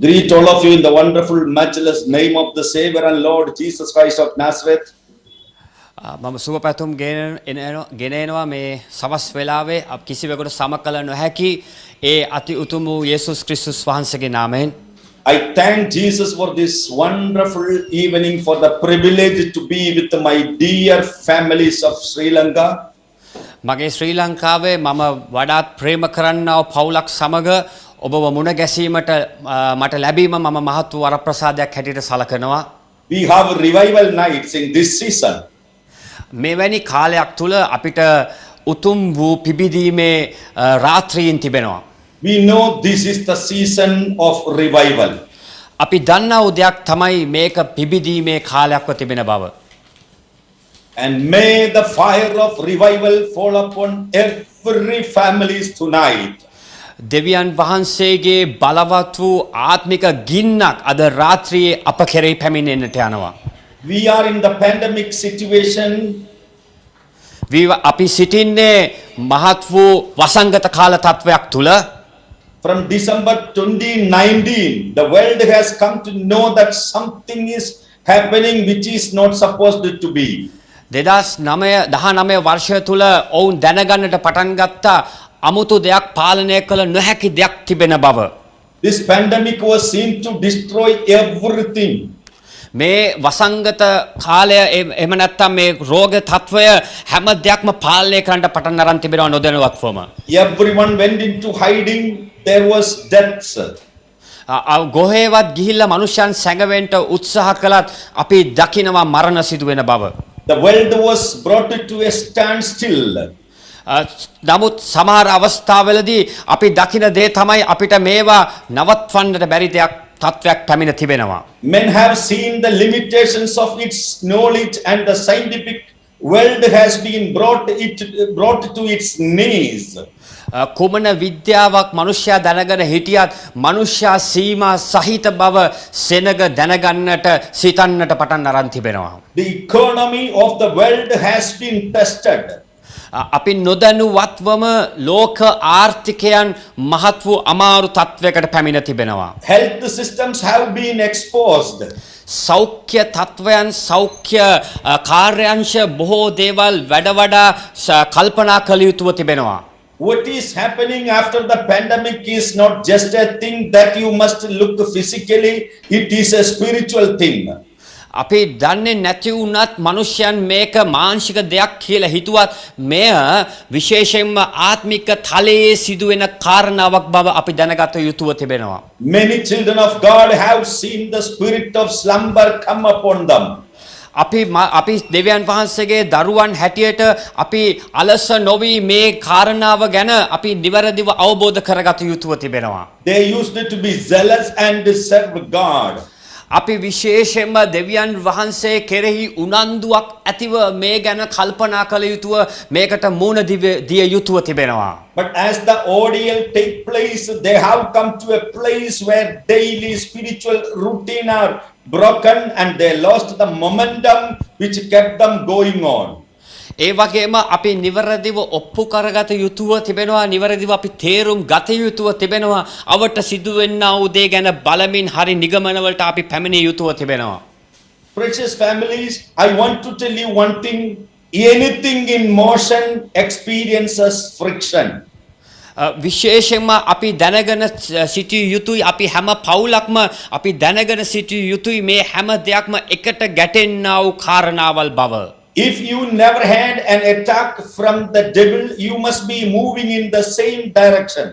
Greet all of you in the wonderful, matchless name of the Savior and Lord Jesus Christ of Nazareth. මම සුබ පැතුම් ගෙනෙනවා මේ සවස් වෙලාවේ කිසිවෙකුට සම කළ නොහැකි ඒ අති උතුම් වූ යේසුස් ක්‍රිස්තුස් වහන්සේගේ නාමයෙන් I thank Jesus for this wonderful evening, for the privilege to be with my dear families of Sri Lanka. මගේ ශ්‍රී ලංකාවේ මම වඩාත් ප්‍රේම කරන්නා වූ පවුලක් සමග ඔබව මුණ ගැසීමට මට ලැබීම මම මහත් වූ වරප්‍රසාදයක් හැටියට සලකනවා. We have revival nights in this season. මෙවැනි කාලයක් තුල අපිට උතුම් වූ පිබිදීමේ රාත්‍රීන් තිබෙනවා. We know this is the season of revival. අපි දන්නා වූ දෙයක් තමයි මේක පිබිදීමේ කාලයක්ව තිබෙන බව. And may the fire of revival fall upon every families tonight. දෙවියන් වහන්සේගේ බලවත් වූ ආත්මික ගින්නක් අද රාත්‍රියේ අප කෙරෙහි පැමිණෙන්නට යනවා. We are in the pandemic situation. අපි සිටින්නේ මහත් වූ වසංගත කාල තත්වයක් තුල. From December 2019, the world has come to know that something is happening which is not supposed to be. 2019 වර්ෂය තුල ඔවුන් දැනගන්නට පටන් ගත්තා අමුතු දෙයක් පාලනය කළ නොහැකි දෙයක් තිබෙන බව. This pandemic was seen to destroy everything. මේ වසංගත කාලය එහෙම නැත්නම් මේ රෝග තත්වය හැම දෙයක්ම පාලනය කරන්න පටන් අරන් තිබෙනවා නොදැනුවත්වම. Everyone went into hiding. There was deaths. ගොහේවත් ගිහිල්ලා මනුෂ්‍යයන් සැඟවෙන්න උත්සාහ කළත් අපි දකිනවා මරණ සිදු වෙන බව. The world was brought to a standstill. නමුත් සමහර අවස්ථාවලදී අපි දකින දේ තමයි අපිට මේවා නවත්වන්නට බැරි දෙයක් තත්වයක් පැමිණ තිබෙනවා. Men have seen the limitations of its knowledge and the scientific world has been brought to its knees. කුමන විද්‍යාවක් මනුෂ්‍යයා දැනගෙන හිටියත් මනුෂ්‍යයා සීමා සහිත බව සෙනග දැනගන්නට සිතන්නට පටන් අරන් තිබෙනවා. The economy of the world has been tested. අපි නොදැනුවත්වම ලෝක ආර්ථිකයන් මහත් වූ අමාරු තත්වයකට පැමිණ තිබෙනවා. Health systems have been exposed. සෞඛ්‍ය තත්වයන් සෞඛ්‍ය කාර්යාංශ බොහෝ දේවල් වැඩ වඩා කල්පනා කළ යුතුව තිබෙනවා. What is happening after the pandemic is not just a thing that you must look physically, it is a spiritual thing. අපි දන්නේ නැති වුණත් මිනිසයන් මේක මානසික දෙයක් කියලා හිතුවත් මෙය විශේෂයෙන්ම ආත්මික තලයේ සිදුවෙන කාරණාවක් බව අපි දැනගත යුතුව තිබෙනවා. Many children of God have seen the spirit of slumber come upon them. අපි දෙවියන් වහන්සේගේ දරුවන් හැටියට අපි අලස නොවි මේ කාරණාව ගැන අපි නිවැරදිව අවබෝධ කරගත යුතුව තිබෙනවා. They used to be zealous and serve God. අපි විශේෂයෙන්ම දෙවියන් වහන්සේ කෙරෙහි උනන්දුවක් ඇතිව මේ ගැන කල්පනා කළ යුතුව මේකට මුණ දිය යුතුව තිබෙනවා. But as the ordeal take place, they have come to a place where daily spiritual routine are broken and they lost the momentum which kept them going on. ඒ වගේම අපි නිවැරදිව ඔප්පු කරගත යුතුව තිබෙනවා, නිවැරදිව අපි තේරුම් ගත යුතුව තිබෙනවා, අවට සිදුවෙන්නා වූ දේ ගැන බලමින් හරි නිගමනවලට අපි පැමිණිය යුතුව තිබෙනවා. Precious families, I want to tell you one thing. Anything in motion experiences friction. විශේෂයෙන්ම අපි දැනගෙන සිටිය යුතුයි, අපි හැම පවුලක්ම අපි දැනගෙන සිටිය යුතුයි මේ හැම දෙයක්ම එකට ගැටෙන්නා වූ කාරණාවල් බව. If you never had an attack from the devil, you must be moving in the same direction.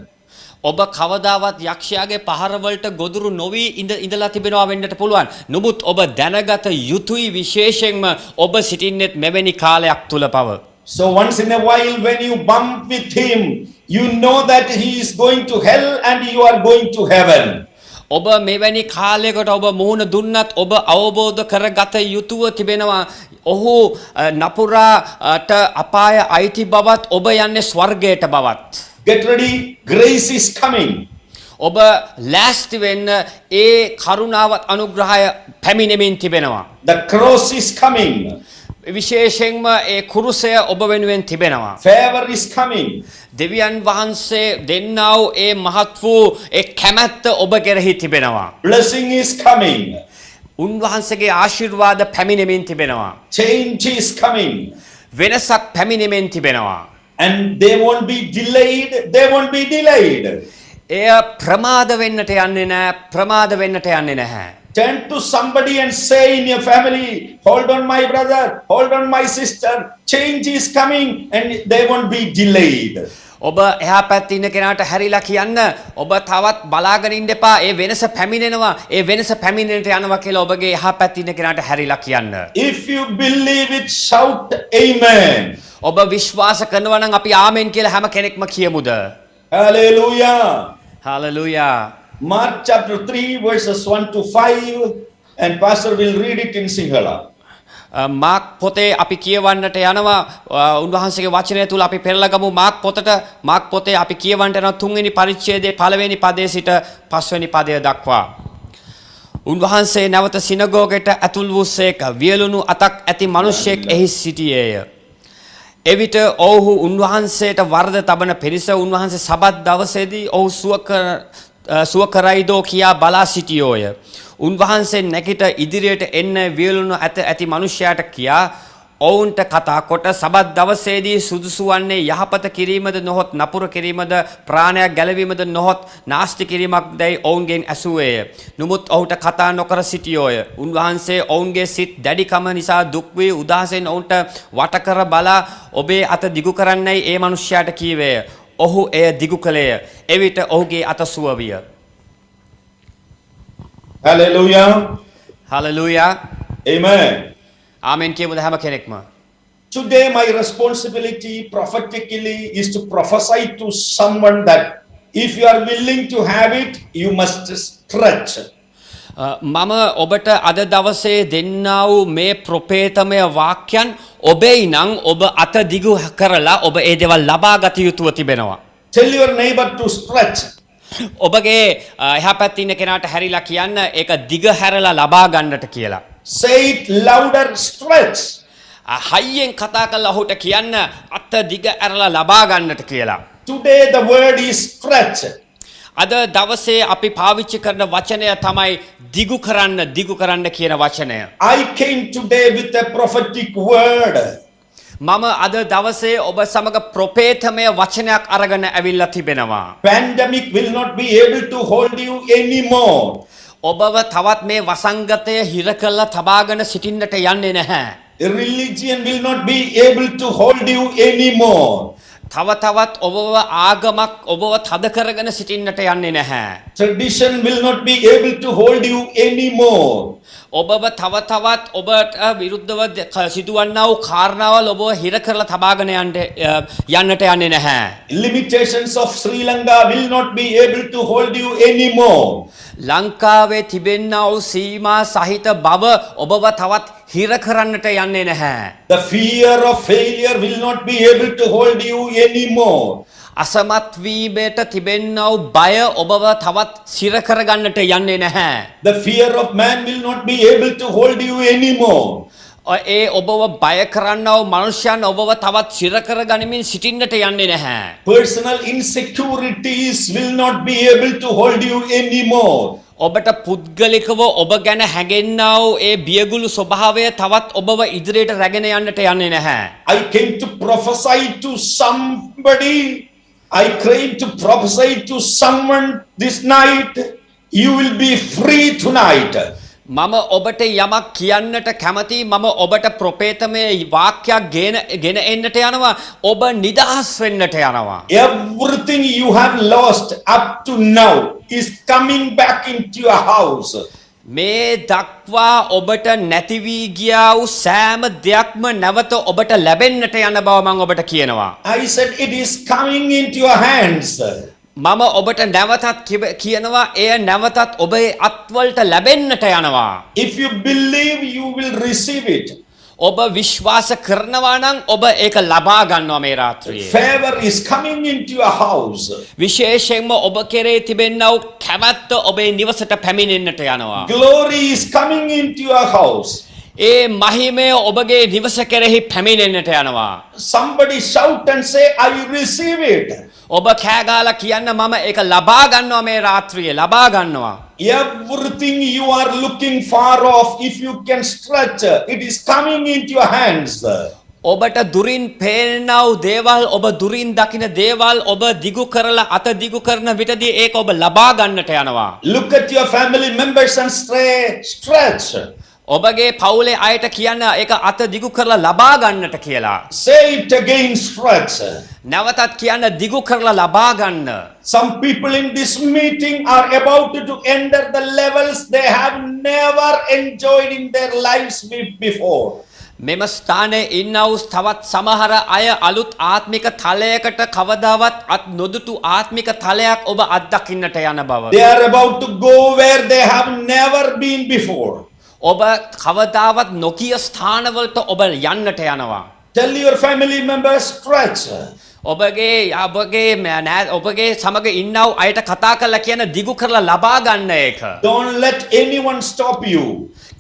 ඔබ කවදාවත් යක්ෂයාගේ පහරවලට ගොදුරු නොවි ඉඳලා තිබෙනවා වෙන්නට පුළුවන්. නමුත් ඔබ දැනගත යුතුයි විශේෂයෙන්ම ඔබ සිටින්නෙත් මෙවැනි කාලයක් තුල පව. So once in a while when you bump with him, you know that he is going to hell and you are going to heaven. ඔබ මෙවැනි කාලයකට ඔබ මුහුණ දුන්නත් ඔබ අවබෝධ කරගත යුතුව තිබෙනවා ඔහු නපුරාට අපාය අයිති බවත් ඔබ යන්නේ ස්වර්ගයට බවත්. Get ready, grace is coming. ඔබ ලෑස්ති වෙන්න ඒ කරුණාවත් අනුග්‍රහය පැමිණෙමින් තිබෙනවා. The cross is coming. විශේෂයෙන්ම ඒ කුරුසය ඔබ වෙනුවෙන් තිබෙනවා. Favor is coming. දෙවියන් වහන්සේ දෙන්නා වූ ඒ මහත් වූ ඒ කැමැත්ත ඔබ කෙරෙහි තිබෙනවා. Blessing is coming. උන්වහන්සේගේ ආශිර්වාද පැමිණෙමින් තිබෙනවා. Change is coming. වෙනසක් පැමිණෙමින් තිබෙනවා. And they won't be delayed. They won't be delayed. එය ප්‍රමාද වෙන්නට යන්නේ නැහැ. ප්‍රමාද වෙන්නට යන්නේ නැහැ. Turn to somebody and say in your family, hold on my brother, hold on my sister. Change is coming and they won't be delayed. ඔබ එහා පැත්තේ ඉන්න කෙනාට හැරිලා කියන්න ඔබ තවත් බලාගෙන ඉන්න එපා. ඒ වෙනස පැමිණෙනවා. ඒ වෙනස පැමිණෙන්නට යනවා කියලා ඔබගේ එහා පැත්තේ ඉන්න කෙනාට හැරිලා කියන්න. If you believe it, shout amen. ඔබ විශ්වාස කරනවා නම් අපි ආමෙන් කියලා හැම කෙනෙක්ම කියමුද? Hallelujah. Hallelujah. Mark chapter 3 verses 1 to 5 and pastor will read it in Sinhala. Mark පොතේ අපි කියවන්නට යනවා උන්වහන්සේගේ වචනය තුල අපි පෙරලා ගමු මාක් පොතේ අපි කියවන්නට යනවා 3 වෙනි පරිච්ඡේදයේ 1 වෙනි පදයේ සිට 5 වෙනි පදය දක්වා. උන්වහන්සේ නැවත සිනගෝගයට ඇතුල් වූසේක වියලුණු අතක් ඇති මිනිසෙක් එහි සිටියේය. එවිට ඔව්හු උන්වහන්සේට වරද තබන පිරිස උන්වහන්සේ සබත් දවසේදී ඔව් සුව කරයිදෝ කියා බලා සිටියෝය. උන්වහන්සේ නැගිට ඉදිරියට එන්න වියලුණු ඇති මිනිසයාට කියා ඔවුන්ට කතා කොට සබත් දවසේදී සුදුසු වන්නේ යහපත කිරීමද නොහොත් නපුර කිරීමද ප්‍රාණයක් ගැලවීමද නොහොත් නාස්ති කිරීමක්දයි ඔවුන්ගෙන් ඇසුවේය. නමුත් ඔහුට කතා නොකර සිටියෝය. උන්වහන්සේ ඔවුන්ගේ සිත් දැඩිකම නිසා දුක් වී උදාසෙන් ඔවුන්ට වටකර බලා ඔබේ අත දිගු කරන්නයි ඒ මිනිසයාට කීවේය. ඔහු එය දිගු කළේය. එවිට ඔහුගේ අත සුව විය. Hallelujah. Hallelujah. Amen. ආමෙන් කියමුද හැම කෙනෙක්ම. Today my responsibility prophetically is to prophesy to someone that if you are willing to have it, you must stretch. මම ඔබට අද දවසේ දෙන්නා වූ මේ ප්‍රොපේතමය වාක්‍යයන් ඔබේ නම් ඔබ අත දිගු කරලා ඔබ ඒ දේවල් ලබා ගත යුතුව තිබෙනවා. Tell your neighbor to stretch. ඔබගේ එහා පැත්තේ ඉන්න කෙනාට හැරිලා කියන්න ඒක දිග හැරලා ලබා ගන්නට කියලා. Say it louder, stretch. හයියෙන් කතා කරලා ඔහුට කියන්න අත දිග ඇරලා ලබා ගන්නට කියලා. Today the word is stretch. අද දවසේ අපි පාවිච්චි කරන වචනය තමයි දිගු කරන්න කියන වචනය. I came today with a prophetic word. මම අද දවසේ ඔබ සමග ප්‍රොපේතමය වචනයක් අරගෙන ඇවිල්ලා තිබෙනවා. Pandemic will not be able to hold you anymore. ඔබව තවත් මේ වසංගතය හිර කරලා තබාගෙන සිටින්නට යන්නේ නැහැ. Religion will not be able to hold you anymore. තවත් ඔබව ආගමක් ඔබව තද කරගෙන සිටින්නට යන්නේ නැහැ. Tradition will not be able to hold you anymore. ඔබව තවත් ඔබට විරුද්ධව සිදුවන්නා වූ කාරණාවල් ඔබව හිර කරලා තබාගෙන යන්නට යන්නේ නැහැ. Limitations of Sri Lanka will not be able to hold you anymore. ලංකාවේ තිබෙනා වූ සීමා සහිත බව ඔබව තවත් හිර කරන්නට යන්නේ නැහැ. The fear of failure will not be able to hold you anymore. අසමත් වීමට තිබෙනා වූ බය ඔබව තවත් සිර කරගන්නට යන්නේ නැහැ. The fear of man will not be able to hold you anymore. ඒ ඔබව බය කරන්නා වූ මනුෂ්‍යයන් ඔබව තවත් සිර කරගනිමින් සිටින්නට යන්නේ නැහැ. Personal insecurities will not be able to hold you anymore. ඔබට පුද්ගලිකව ඔබ ගැන හැඟෙන්නා වූ ඒ බියගුළු ස්වභාවය තවත් ඔබව ඉදිරියට රැගෙන යන්නට යන්නේ නැහැ. I came to prophesy to somebody. I came to prophesy to someone this night. You will be free tonight. මම ඔබට යමක් කියන්නට කැමතියි. මම ඔබට ප්‍රොපේතමය වාක්‍යයක් ගෙන එන්නට යනවා. ඔබ නිදහස් වෙන්නට යනවා. Everything you have lost up to now is coming back into your house. මේ දක්වා ඔබට නැති වී ගියා වූ සෑම දෙයක්ම නැවත ඔබට ලැබෙන්නට යන බව මම ඔබට කියනවා. I said it is coming into your hands. මම ඔබට නැවතත් කියනවා එය නැවතත් ඔබේ අත්වලට ලැබෙන්නට යනවා. If you believe, you will receive it. ඔබ විශ්වාස කරනවා නම් ඔබ ඒක ලබා ගන්නවා මේ රාත්‍රියේ. Favor is coming into your house. විශේෂයෙන්ම ඔබ කෙරේ තිබෙනා වූ කැමැත්ත ඔබේ නිවසට පැමිණෙන්නට යනවා. Glory is coming into your house. ඒ මහිමය ඔබගේ නිවස කෙරෙහි පැමිණෙන්නට යනවා. Somebody shout and say, I receive it. ඔබ කෑගාලා කියන්න මම ඒක ලබා ගන්නවා මේ රාත්‍රියේ ලබා ගන්නවා. Everything you are looking far off, if you can stretch, it is coming into your hands. ඔබට දුරින් පේනව දේවල් ඔබ දුරින් දකින දේවල් ඔබ දිගු කරලා අත දිගු කරන විටදී ඒක ඔබ ලබා ගන්නට යනවා. Look at your family members and stretch. ඔබගේ පවුලේ අයට කියන්න ඒක අත දිගු කරලා ලබා ගන්නට කියලා. Say it again, stretch. නැවතත් කියන්න දිගු කරලා ලබා ගන්න. Some people in this meeting are about to enter the levels they have never enjoyed in their lives before. මෙම ස්ථානයේ ඉන්නවු තවත් සමහර අය අලුත් ආත්මික තලයකට කවදාවත් අත් නොදුටු ආත්මික තලයක් ඔබ අත්දකින්නට යන බව. They are about to go where they have never been before. ඔබ කවදාවත් නොකිය ස්ථානවලට ඔබ යන්නට යනවා. Tell your family members, stretch. ඔබගේ සමග ඉන්නව අයට කතා කරලා කියන දිගු කරලා ලබා ගන්න ඒක. Don't let anyone stop you.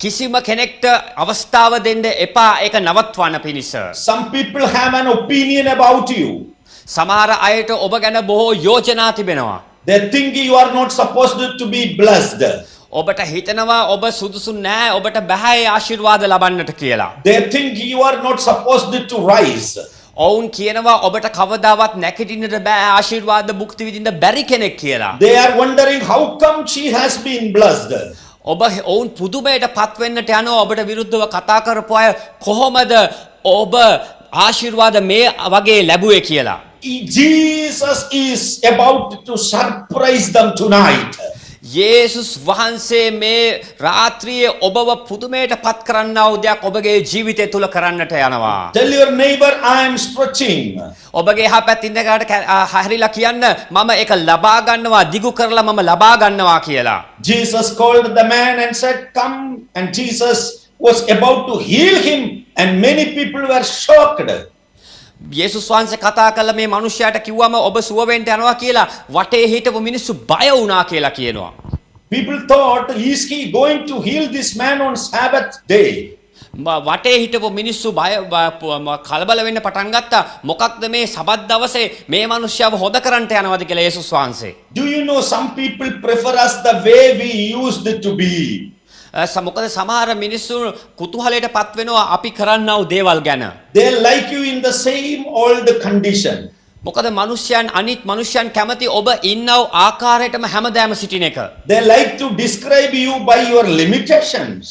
කිසිම කෙනෙක්ට අවස්ථාව දෙන්න එපා ඒක නවත්වන්න පිණිස. Some people have an opinion about you. සමහර අයට ඔබ ගැන බොහෝ යෝජනා තිබෙනවා. They think you are not supposed to be blessed. ඔබට හිතනවා ඔබ සුදුසු නෑ ඔබට බෑ ආශිර්වාද ලබන්නට කියලා. They think you are not supposed to rise. ඔවුන් කියනවා ඔබට කවදාවත් නැගිටින්නට බෑ ආශිර්වාද භුක්ති විඳින්න බැරි කෙනෙක් කියලා. They are wondering how come she has been blessed. ඔවුන් පුදුමයට පත් වෙන්නට යනවා ඔබට විරුද්ධව කතා කරපු අය කොහොමද ඔබ ආශිර්වාද මේ වගේ ලැබුවේ කියලා. Jesus is about to surprise them tonight. යේසුස් වහන්සේ මේ රාත්‍රියේ ඔබව පුදුමයට පත් කරන්නා වූ දෙයක් ඔබගේ ජීවිතය තුල කරන්නට යනවා. Tell your neighbor, I am stretching. ඔබගේ එහා පැත්තේ ඉන්න කාට හැරිලා කියන්න මම ඒක ලබා ගන්නවා දිගු කරලා මම ලබා ගන්නවා කියලා. Jesus called the man and said, come, and Jesus was about to heal him, and many people were shocked. යේසුස් වහන්සේ කතා කළ මේ මිනිහයාට කිව්වම ඔබ සුව වෙන්න යනවා කියලා වටේ හිටපු මිනිස්සු බය වුණා කියලා කියනවා. People thought, is he going to heal this man on Sabbath day? වටේ හිටපු මිනිස්සු බය කලබල වෙන්න පටන් ගත්තා. මොකක්ද මේ සබත් දවසේ මේ මිනිහයාව හොද කරන්නට යනවද කියලා යේසුස් වහන්සේ. Do you know some people prefer us the way we used to be? මොකද සමහර මිනිස්සු කුතුහලයට පත් වෙනවා අපි කරන්නා වූ දේවල් ගැන. They like you in the same old condition. මොකද මිනිස්යන් අනිත් මිනිස්යන් කැමති ඔබ ඉන්නව ආකාරයටම හැමදාම සිටින එක. They like to describe you by your limitations.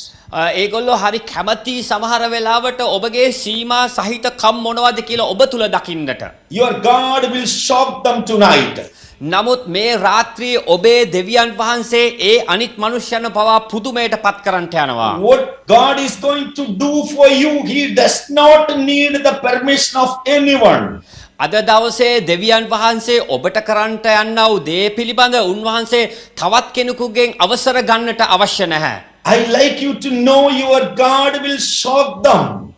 ඒගොල්ලෝ හරි කැමති සමහර වෙලාවට ඔබගේ සීමා සහිත කම් මොනවද කියලා ඔබ තුල දකින්නට. Your God will shock them tonight. නමුත් මේ රාත්‍රියේ ඔබේ දෙවියන් වහන්සේ ඒ අනිත් මිනිස්යන්ව පවා පුදුමයට පත් කරන්නට යනවා. What God is going to do for you, he does not need the permission of anyone. අද දවසේ දෙවියන් වහන්සේ ඔබට කරන්නට යන්නා වූ දේ පිළිබඳ උන්වහන්සේ තවත් කෙනෙකුගෙන් අවසර ගන්නට අවශ්‍ය නැහැ. I like you to know your God will shock them.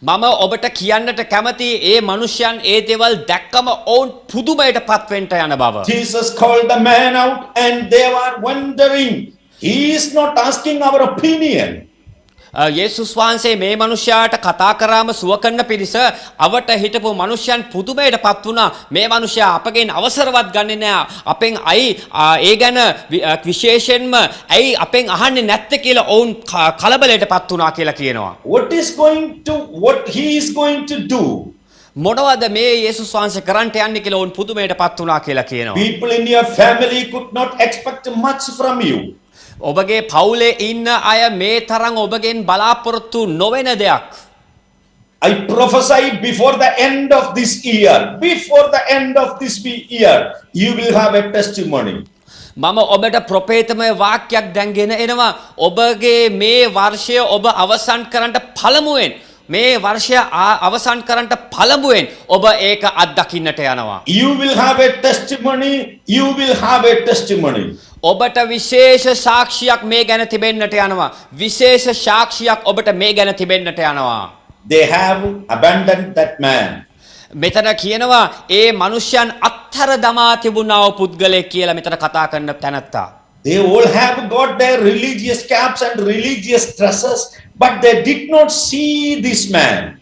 මම ඔබට කියන්නට කැමති ඒ මිනිස්යන් ඒ දේවල් දැක්කම ඔවුන් පුදුමයට පත් වෙන්න යන බව. Jesus called the man out and they were wondering. He is not asking our opinion. යේසුස් වහන්සේ මේ මිනිසයාට කතා කරාම සුව කරන පිරිස අවට හිටපු මිනිසයන් පුදුමයට පත් වුණා. මේ මිනිසයා අපගෙන් අවසරවත් ගන්නෙ නෑ. අපෙන් අයි ඒ ගැන විශේෂයෙන්ම ඇයි අපෙන් අහන්නේ නැත්තේ කියලා ඔවුන් කලබලයට පත් වුණා කියලා කියනවා. What he is going to do? මොනවද මේ යේසුස් වහන්සේ කරන්නට යන්නේ කියලා ඔවුන් පුදුමයට පත් වුණා කියලා කියනවා. People in your family could not expect much from you. ඔබගේ පවුලේ ඉන්න අය මේ තරම් ඔබගෙන් බලාපොරොත්තු නොවන දෙයක්. I prophesy before the end of this year, you will have a testimony. මම ඔබට ප්‍රොපේතමය වාක්‍යයක් දැන් ගෙන එනවා. ඔබගේ මේ වර්ෂය ඔබ අවසන් කරන්නට පළමුවෙන් මේ වර්ෂය අවසන් කරන්නට පළමුවෙන් ඔබ ඒක අත්දකින්නට යනවා. You will have a testimony. ඔබට විශේෂ සාක්ෂියක් මේ ගැන තිබෙන්නට යනවා. විශේෂ සාක්ෂියක් ඔබට මේ ගැන තිබෙන්නට යනවා. They have abandoned that man. මෙතන කියනවා ඒ මිනිසයන් අත්තර දමා තිබුණා වූ පුද්ගලයෙක් කියලා මෙතන කතා කරන තැනත්තා. They all have got their religious caps and religious dresses, but they did not see this man.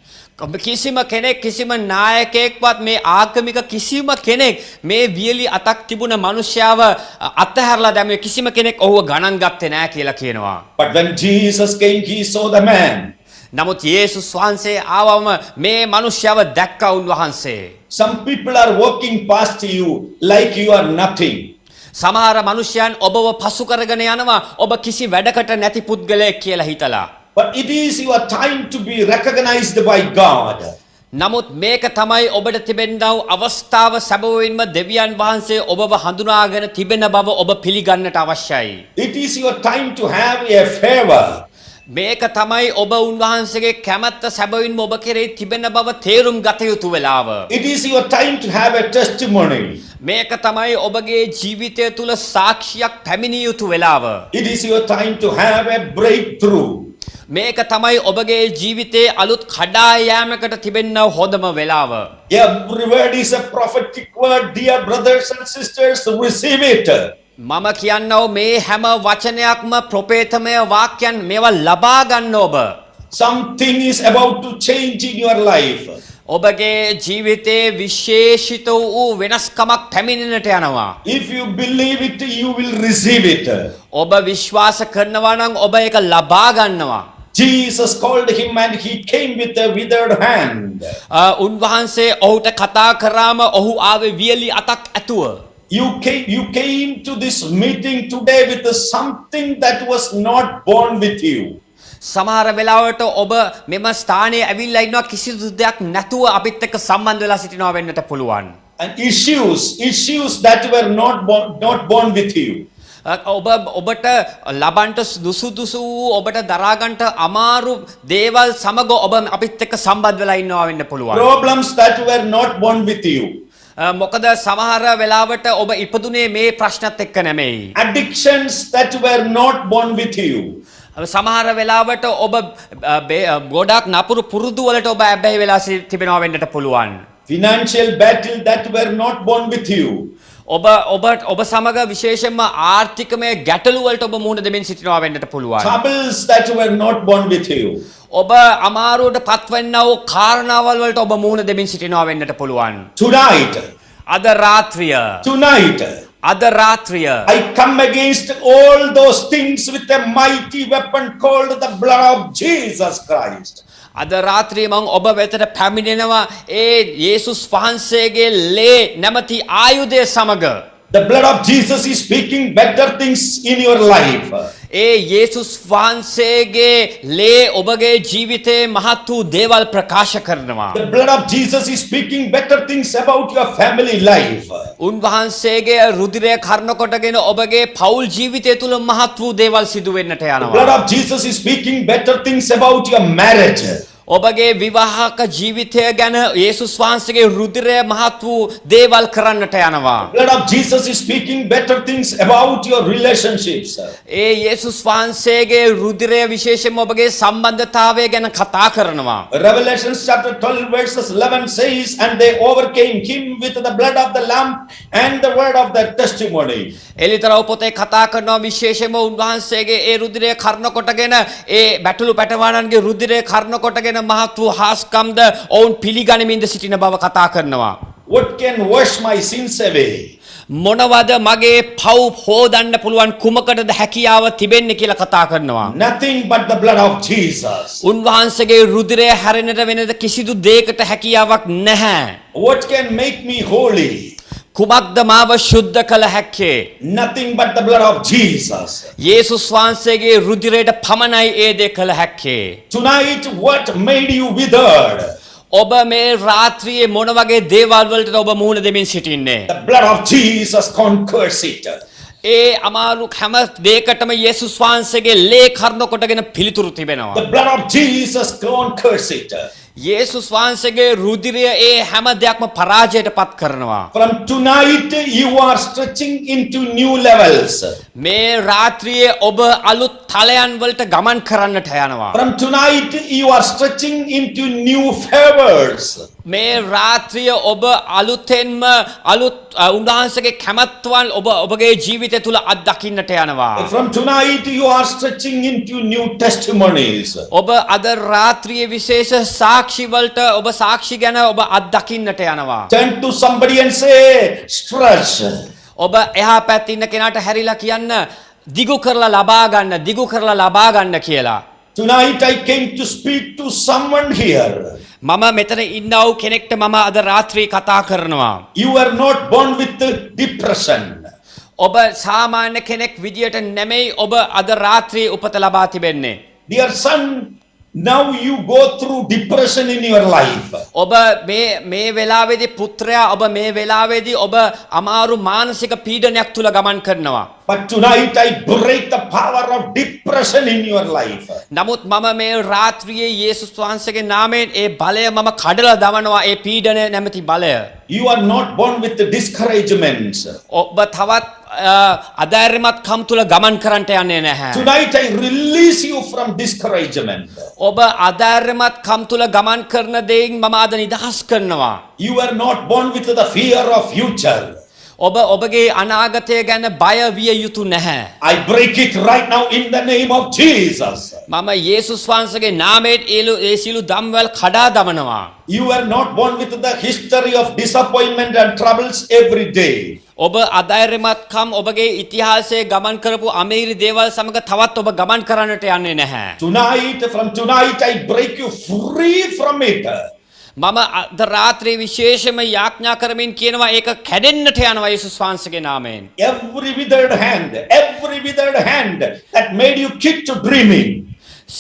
කිසිම කෙනෙක් කිසිම නායකයෙක්වත් මේ ආගමික කිසිම කෙනෙක් මේ වියලි අතක් තිබුණ මිනිස්යාව අත්හැරලා දැමුවේ කිසිම කෙනෙක් ඔහුව ගණන් ගත්තේ නැහැ කියලා කියනවා. But when Jesus came, he saw the man. නමුත් යේසුස් වහන්සේ ආවම මේ මිනිස්යාව දැක්කා උන්වහන්සේ. Some people are walking past you like you are nothing. සමහර මිනිස්යන් ඔබව පසු කරගෙන යනවා ඔබ කිසි වැඩකට නැති පුද්ගලයෙක් කියලා හිතලා. But it is your time to be recognized by God. නමුත් මේක තමයි ඔබට තිබෙනා වූ අවස්ථාව සැබවින්ම දෙවියන් වහන්සේ ඔබව හඳුනාගෙන තිබෙන බව ඔබ පිළිගන්නට අවශ්‍යයි. It is your time to have a favor. මේක තමයි ඔබ උන්වහන්සේගේ කැමැත්ත සැබවින්ම ඔබ කෙරෙහි තිබෙන බව තේරුම් ගත යුතු වෙලාව. It is your time to have a testimony. මේක තමයි ඔබගේ ජීවිතය තුල සාක්ෂියක් පැමිණිය යුතු වෙලාව. It is your time to have a breakthrough. මේක තමයි ඔබගේ ජීවිතයේ අලුත් කඩායෑමකට තිබෙන හොඳම වෙලාව. Every word is a prophetic word, dear brothers and sisters, receive it. මම කියන්නෝ මේ හැම වචනයක්ම ප්‍රොපේතමය වාක්‍යයන් මේවා ලබා ගන්න ඔබ. Something is about to change in your life. ඔබගේ ජීවිතයේ විශේෂිත වූ වෙනස්කමක් පැමිණෙන්නට යනවා. If you believe it, you will receive it. ඔබ විශ්වාස කරනවා නම් ඔබ ඒක ලබා ගන්නවා. Jesus called him and he came with a withered hand. උන්වහන්සේ ඔහුට කතා කරාම ඔහු ආවේ වියලි අතක් ඇතුව. You came to this meeting today with something that was not born with you. සමහර වෙලාවට ඔබ මෙම ස්ථානයේ ඇවිල්ලා ඉන්නවා කිසිදු දෙයක් නැතුව අපිත් එක්ක සම්බන්ධ වෙලා සිටිනවා වෙන්නට පුළුවන්. And issues that were not born with you. ඔබට ලබන්ට දුසුදුසු ඔබට දරාගන්ට අමාරු දේවල් සමග ඔබ අපිත් එක්ක සම්බන්ධ වෙලා ඉන්නවා වෙන්න පුළුවන්. Problems that were not born with you. මොකද සමහර වෙලාවට ඔබ ඉපදුනේ මේ ප්‍රශ්නත් එක්ක නෙමෙයි. Addictions that were not born with you. සමහර වෙලාවට ඔබ ගොඩක් නපුරු පුරුදු වලට ඔබ ඇබ්බැහි වෙලා තිබෙනවා වෙන්නට පුළුවන්. Financial battle that were not born with you. ඔබ සමග විශේෂයෙන්ම ආර්ථිකමය ගැටලු වලට ඔබ මුහුණ දෙමින් සිටිනවා වෙන්නට පුළුවන්. Troubles that were not born with you. ඔබ අමාරුවට පත්වෙන්නා වූ කාරණාවල් වලට ඔබ මුහුණ දෙමින් සිටිනවා වෙන්නට පුළුවන්. Tonight, අද රාත්‍රිය I come against all those things with a mighty weapon called the blood of Jesus Christ. අද රාත්‍රියේ මම ඔබ වෙතට පැමිණෙනවා ඒ යේසුස් වහන්සේගේ ලේ නැමැති ආයුධය සමග. The blood of Jesus is speaking better things in your life. ඒ යේසුස් වහන්සේගේ ලේ ඔබගේ ජීවිතේ මහත් වූ දේවල් ප්‍රකාශ කරනවා. The blood of Jesus is speaking better things about your family life. උන්වහන්සේගේ රුධිරය කර්ණ කොටගෙන ඔබගේ පෞල් ජීවිතය තුල මහත් වූ දේවල් සිදු වෙන්නට The යනවා. blood of Jesus is speaking better things about your marriage. ඔබගේ විවාහක ජීවිතය ගැන යේසුස් වහන්සේගේ රුධිරය මහත් වූ දේවල් කරන්නට යනවා. The blood of Jesus is speaking better things about your relationships. ඒ යේසුස් වහන්සේගේ රුධිරය විශේෂයෙන්ම ඔබගේ සම්බන්ධතාවය ගැන කතා කරනවා. Revelation chapter 12 verses 11 says, and they overcame him with the blood of the lamb and the word of their testimony. එලිතරව පොතේ කතා කරනවා විශේෂයෙන්ම උන්වහන්සේගේ ඒ රුධිරය කර්ණ කොටගෙන ඒ බැටළු පැටවාණන්ගේ රුධිරය කර්ණ කොටගෙන මහත් වූ හාස්කම්ද ඔවුන් පිළිගනිමින්ද සිටින බව කතා කරනවා. What can wash my sins away? මොනවද මගේ පව් හොදන්න පුළුවන් කුමකටද හැකියාව තිබෙන්නේ කියලා කතා කරනවා. Nothing but the blood of Jesus. උන්වහන්සේගේ රුධිරය හැරෙන්නට වෙනද කිසිදු දෙයකට හැකියාවක් නැහැ. What can make me holy? කුමක්ද මාව ශුද්ධ කළ හැක්කේ? Nothing but the blood of Jesus. යේසුස් වහන්සේගේ රුධිරයට පමණයි ඒ දේ කළ හැක්කේ. Tonight, what made you withered? ඔබ මේ රාත්‍රියේ මොන වගේ දේවල් වලටද ඔබ මුහුණ දෙමින් සිටින්නේ? The blood of Jesus conquers it. ඒ අමාරු හැම දෙයකටම යේසුස් වහන්සේගේ ලේ කර්ණ කොටගෙන පිළිතුරු තිබෙනවා. The blood of Jesus conquers it. යේසුස් වහන්සේගේ රුධිරය ඒ හැම දෙයක්ම පරාජයට පත් කරනවා. From tonight, you are stretching into new levels. මේ රාත්‍රියේ ඔබ අලුත් තලයන් වලට ගමන් කරන්නට යනවා. From tonight, you are stretching into new favors. මේ රාත්‍රිය ඔබ අලුතෙන්ම අලුත් උන්වහන්සේගේ කැමැත්තවන් ඔබගේ ජීවිතය තුල අත්දකින්නට යනවා. From tonight you are stretching into new testimonies. ඔබ අද රාත්‍රියේ විශේෂ සාක්ෂි වලට ඔබ සාක්ෂි ගැන ඔබ අත්දකින්නට යනවා. Turn to somebody and say, stretch. ඔබ එහා පැත්තේ ඉන්න කෙනාට හැරිලා කියන්න දිගු කරලා ලබා ගන්න කියලා. Tonight I came to speak to someone here. මම මෙතන ඉන්නා වූ කෙනෙක්ට මම අද රාත්‍රියේ කතා කරනවා. You are not born with depression. ඔබ සාමාන්‍ය කෙනෙක් විදියට නෙමෙයි ඔබ අද රාත්‍රියේ උපත ලබා තිබෙන්නේ. Dear son, now you go through depression in your life. ඔබ මේ වෙලාවේදී පුත්‍රයා ඔබ මේ වෙලාවේදී ඔබ අමාරු මානසික පීඩනයක් තුල ගමන් කරනවා. But tonight I break the power of depression in your life. නමුත් මම මේ රාත්‍රියේ යේසුස් වහන්සේගේ නාමයෙන් ඒ බලය මම කඩලා දමනවා ඒ පීඩනය නැමැති බලය. You are not born with the discouragements. ඔබ තවත් අධෛර්යමත්කම් තුල ගමන් කරන්නට යන්නේ නැහැ. Tonight I release you from discouragement. ඔබ අධෛර්යමත්කම් තුල ගමන් කරන දෙයින් මම අද නිදහස් කරනවා. You are not born with the fear of future. ඔබගේ අනාගතය ගැන බය විය යුතු නැහැ. I break it right now in the name of Jesus. මම යේසුස් වහන්සේගේ නාමයෙන් ඒ සියලු දම්වැල් කඩා දමනවා. You are not born with the history of disappointment and troubles every day. ඔබ අධෛර්යමත්කම් ඔබගේ ඉතිහාසයේ ගමන් කරපු අමීරි දේවල් සමග තවත් ඔබ ගමන් කරන්නට යන්නේ නැහැ. From tonight I break you free from it. මම අද රාත්‍රියේ විශේෂම යාඥා කරමින් කියනවා ඒක කැඩෙන්නට යනවා යේසුස් වහන්සේගේ නාමයෙන්. Every withered hand that made you kick to dreaming.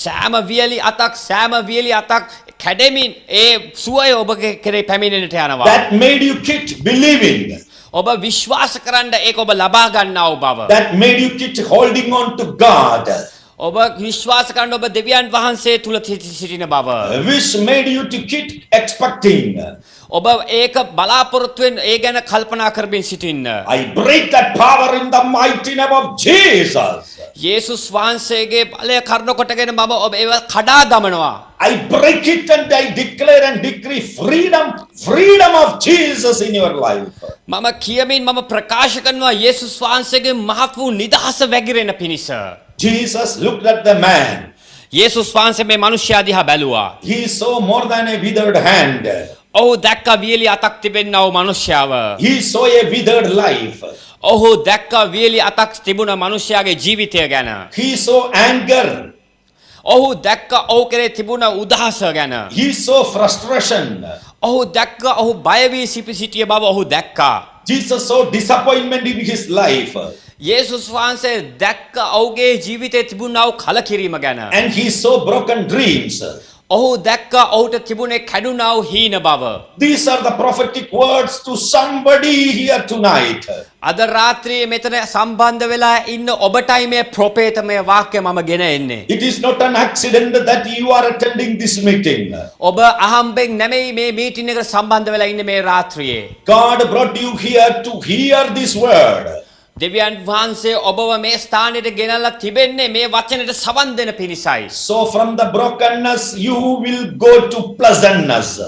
සෑම වියලි අතක් කැඩෙමින් ඒ සුවය ඔබගේ කෙරේ පැමිණෙන්නට යනවා. That made you kick believing. ඔබ විශ්වාස කරන්න ඒක ඔබ ලබා ගන්නා වූ බව. That made you kick holding on to God. ඔබ විශ්වාස කරන්න ඔබ දෙවියන් වහන්සේ තුල සිටින බව. Which made you to keep expecting. ඔබ ඒක බලාපොරොත්තුෙන් ඒ ගැන කල්පනා කරමින් සිටින්න. I break that power in the mighty name of Jesus. යේසුස් වහන්සේගේ බලය කරන කොටගෙන මම ඔබ ඒව කඩා දමනවා. I break it and I declare and decree freedom of Jesus in your life. මම කියමින් මම ප්‍රකාශ කරනවා යේසුස් වහන්සේගේ මහත් වූ නිදහස වැగిරෙන පිණිස. Jesus looked at the man. යේසුස් වහන්සේ මේ මිනිසයා දිහා බැලුවා. He saw more than a withered hand. ඔහු දැක්ක වියලි අතක් තිබෙනා වූ මිනිසයාව. He saw a withered life. ඔහු දැක්ක වියලි අතක් තිබුණ මිනිසයාගේ ජීවිතය ගැන. He saw anger. ඔහු දැක්ක ඔහු කෙරේ තිබුණ උදාස ගැන. He saw frustration. ඔහු දැක්ක ඔහු බය වී සිටිය බව ඔහු දැක්කා. Jesus saw disappointment in his life. යේසුස් වහන්සේ දැක්ක ඔහුගේ ජීවිතේ තිබුණා වූ කලකිරීම ගැන. And he saw broken dreams. ඔහු දැක්ක ඔහුට තිබුණේ කැඩුනා වූ හීන බව. These are the prophetic words to somebody here tonight. අද රාත්‍රියේ මෙතන සම්බන්ධ වෙලා ඉන්න ඔබටයි මේ ප්‍රොපේතමය වාක්‍ය මම ගෙන එන්නේ. It is not an accident that you are attending this meeting. ඔබ අහම්බෙන් නෙමෙයි මේ මීටින් එකට සම්බන්ධ වෙලා ඉන්නේ මේ රාත්‍රියේ. God brought you here to hear this word. දෙවියන් වහන්සේ ඔබව මේ ස්ථානෙට ගෙනල්ලා තිබෙන්නේ මේ වචනෙට සවන් දෙන පිණිසයි. So from the brokenness you will go to pleasantness.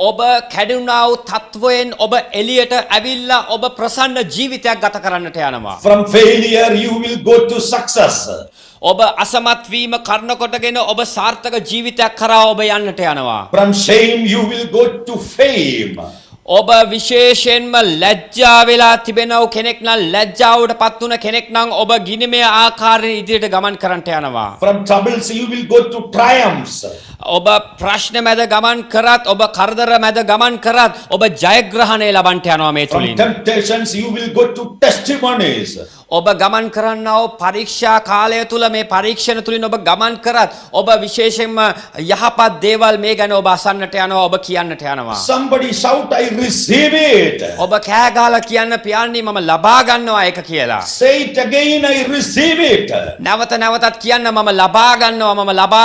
ඔබ කැඩුනා වූ තත්වයෙන් ඔබ එළියට ඇවිල්ලා ඔබ ප්‍රසන්න ජීවිතයක් ගත කරන්නට යනවා. From failure you will go to success. ඔබ අසමත් වීම කරන කොටගෙන ඔබ සාර්ථක ජීවිතයක් කරා ඔබ යන්නට යනවා. From shame you will go to fame. ඔබ විශේෂයෙන්ම ලැජ්ජා වෙලා තිබෙන කෙනෙක් නම් ලැජ්ජාවට පත් වුණ කෙනෙක් නම් ඔබ ගිනිමය ආකාරයෙන් ඉදිරියට ගමන් කරන්නට යනවා. From troubles you will go to triumphs. ඔබ ප්‍රශ්න මැද ගමන් කරත් ඔබ කරදර මැද ගමන් කරත් ඔබ ජයග්‍රහණය ලබන්නට යනවා මේ From තුලින්. temptations you will go to testimonies. ඔබ ගමන් කරන්නා වූ පරීක්ෂා කාලය තුල මේ පරීක්ෂණ තුලින් ඔබ ගමන් කරත් ඔබ විශේෂයෙන්ම යහපත් දේවල් මේ ගැන ඔබ අසන්නට යනවා ඔබ කියන්නට යනවා. Somebody shout I receive it. ඔබ කෑ ගහලා කියන්න පියන්නේ මම ලබා ගන්නවා ඒක කියලා. Say it again I receive it. නැවතත් කියන්න මම ලබා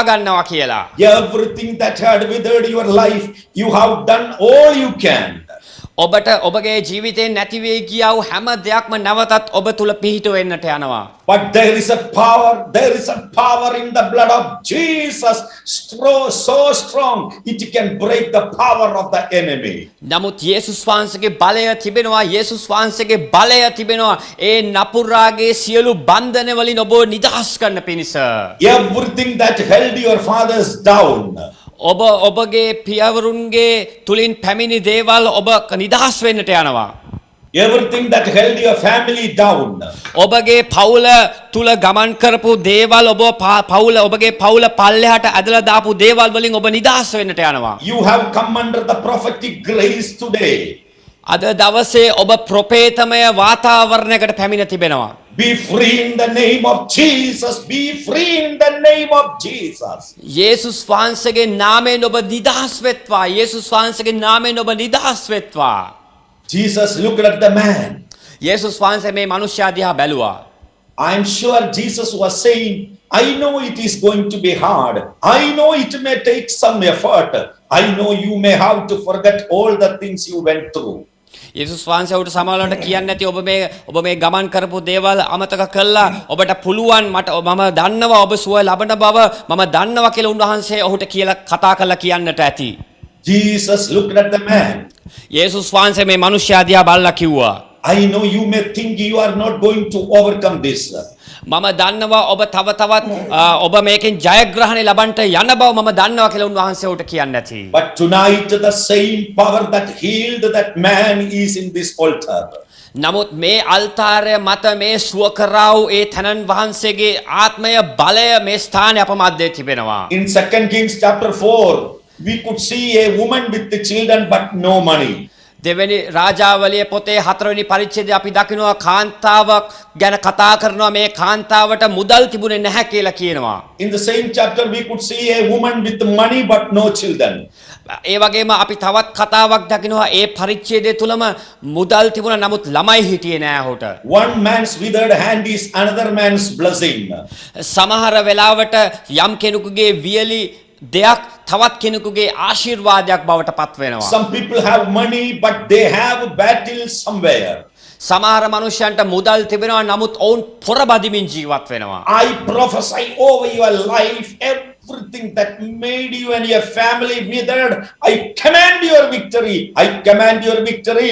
ගන්නවා කියලා. Everything that had withered your life you have done all you can. ඔබට ඔබගේ ජීවිතයෙන් නැති වෙයි කියා වූ හැම දෙයක්ම නැවතත් ඔබ තුල පිහිට වෙන්නට යනවා. But there is a power in the blood of Jesus, so strong, it can break the power of the enemy. නමුත් යේසුස් වහන්සේගේ බලය තිබෙනවා. යේසුස් වහන්සේගේ බලය තිබෙනවා. ඒ නපුරාගේ සියලු බන්ධන වලින් ඔබ නිදහස් කරන්න පිණිස. Everything that held your fathers down, ඔබ ඔබගේ පියවරුන්ගේ තුලින් පැමිණි දේවල් ඔබ නිදහස් වෙන්නට යනවා. everything that held your family down, ඔබගේ පවුල තුල ගමන් කරපු දේවල් ඔබගේ පවුල පල්ලෙහාට ඇදලා දාපු දේවල් වලින් ඔබ නිදහස් වෙන්නට යනවා. you have come under the prophetic grace today. අද දවසේ ඔබ ප්‍රොපේතමය වාතාවරණයකට පැමිණ තිබෙනවා. Be free in the name of Jesus. Be free in the name of Jesus. යේසුස් වහන්සේගේ නාමයෙන් ඔබ නිදහස් වෙත්වා. යේසුස් වහන්සේගේ නාමයෙන් ඔබ නිදහස් වෙත්වා. Jesus looked at the man. යේසුස් වහන්සේ මේ මිනිස්යා දිහා බැලුවා. I'm sure Jesus was saying, I know it is going to be hard. I know it may take some effort. I know you may have to forget all the things you went through. යේසුස් වහන්සේ උට සමහරවිට කියන්නේ නැති ඔබ මේ ගමන් කරපු දේවල් අමතක කළා. ඔබට පුළුවන් මම දන්නවා ඔබ සුවය ලබන බව මම දන්නවා කියලා උන්වහන්සේ ඔහුට කියලා කතා කරලා කියන්නට ඇති. Jesus looked at the man. යේසුස් වහන්සේ මේ මිනිස්යා දිහා බලලා කිව්වා. I know you may think you are not going to overcome this. මම දන්නවා ඔබ තව තවත් ඔබ මේකෙන් ජයග්‍රහණය ලබන්නට යන බව මම දන්නවා කියලා උන්වහන්සේ උට කියන්නේ නැති. But tonight the same power that healed that man is in this altar. නමුත් මේ අල්තාරය මත මේ සුව කරා වූ ඒ තනන් වහන්සේගේ ආත්මය බලය මේ ස්ථානයේ අප මැද්දේ තිබෙනවා. In 2 Kings chapter 4, we could see a woman with the children but no money. දෙවැනි රාජාවලිය පොතේ 4 වෙනි පරිච්ඡේදයේ අපි දකිනවා කාන්තාවක් ගැන කතා කරනවා මේ කාන්තාවට මුදල් තිබුණේ නැහැ කියලා කියනවා. In the same chapter we could see a woman with money but no children. ඒ වගේම අපි තවත් කතාවක් දකිනවා ඒ පරිච්ඡේදය තුලම මුදල් තිබුණා නමුත් ළමයි හිටියේ නෑ ඔහුට. One man's withered hand is another man's blessing. සමහර වෙලාවට යම් කෙනෙකුගේ වියලි දෙයක් තවත් කෙනෙකුගේ ආශිර්වාදයක් බවට පත් වෙනවා. Some people have money but they have battle somewhere. සමහර මනුෂ්‍යයන්ට මුදල් තිබෙනවා නමුත් ඔවුන් පොරබදිමින් ජීවත් වෙනවා. I prophesy over your life, everything that made you and your family withered, I command your victory. I command your victory.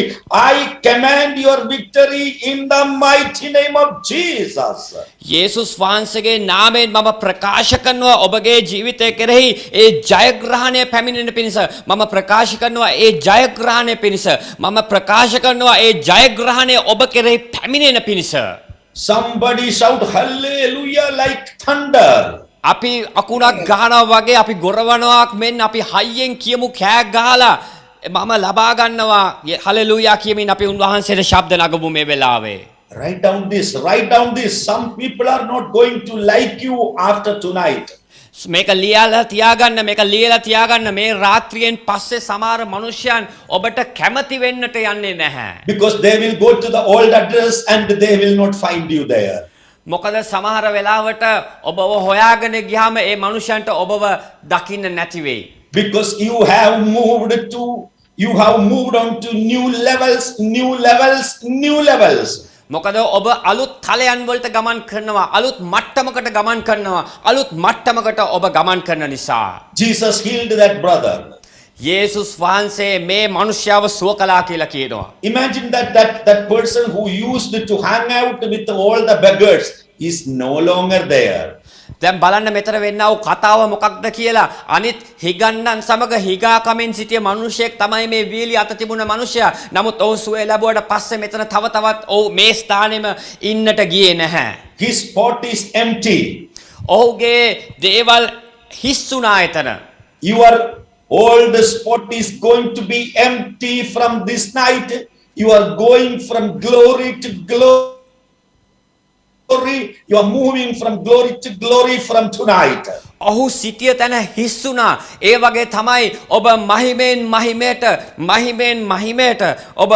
I command your victory in the mighty name of Jesus. යේසුස් වහන්සේගේ නාමයෙන් මම ප්‍රකාශ කරනවා ඔබගේ ජීවිතය කෙරෙහි ඒ ජයග්‍රහණය පැමිණෙන පිණිස මම ප්‍රකාශ කරනවා ඒ ජයග්‍රහණය පිණිස මම ප්‍රකාශ කරනවා ඒ ජයග්‍රහණය ඔබ කෙරෙහි පැමිණෙන පිණිස. Somebody shout hallelujah like thunder. අපි අකුණක් ගහනවා වගේ අපි ගොරවනවාක් මෙන් අපි හයියෙන් කියමු කෑ ගහලා මම ලබා ගන්නවා හලෙලූයා කියමින් අපි උන්වහන්සේට ශබ්ද නගමු මේ වෙලාවේ. Write down this. Some people are not going to like you after tonight. මේක ලියලා තියාගන්න මේ රාත්‍රියෙන් පස්සේ සමහර මිනිසයන් ඔබට කැමති වෙන්නට යන්නේ නැහැ. Because they will go to the old address and they will not find you there. මොකද සමහර වෙලාවට ඔබව හොයාගෙන ගියාම ඒ මිනිසයන්ට ඔබව දකින්න නැති වෙයි. Because you have moved on to new levels. මොකද ඔබ අලුත් තලයන් වලට ගමන් කරනවා අලුත් මට්ටමකට ගමන් කරනවා අලුත් මට්ටමකට ඔබ ගමන් කරන නිසා. Jesus healed that brother. යේසුස් වහන්සේ මේ මිනිස්යාව සුව කළා කියලා කියනවා. Imagine that person who used to hang out with all the beggars is no longer there. දැන් බලන්න මෙතන වෙන්නා වූ කතාව මොකක්ද කියලා. අනිත් හිගන්නන් සමග හිගා කමින් සිටිය මිනිසෙක් තමයි මේ වීලි අත තිබුණ මිනිසයා. නමුත් ඔහු සුවය ලැබුවට පස්සේ මෙතන තව තවත් ඔහු මේ ස්ථානෙම ඉන්නට ගියේ නැහැ. His spot is empty. ඔහුගේ දේවල් හිස්සුණා එතන. Your old spot is going to be empty from this night. You are going from glory to glory. You are moving from glory to glory from tonight. ඔහු සිටිය තැන හිස්සුණා. ඒ වගේ තමයි ඔබ මහිමෙන් මහිමයට ඔබ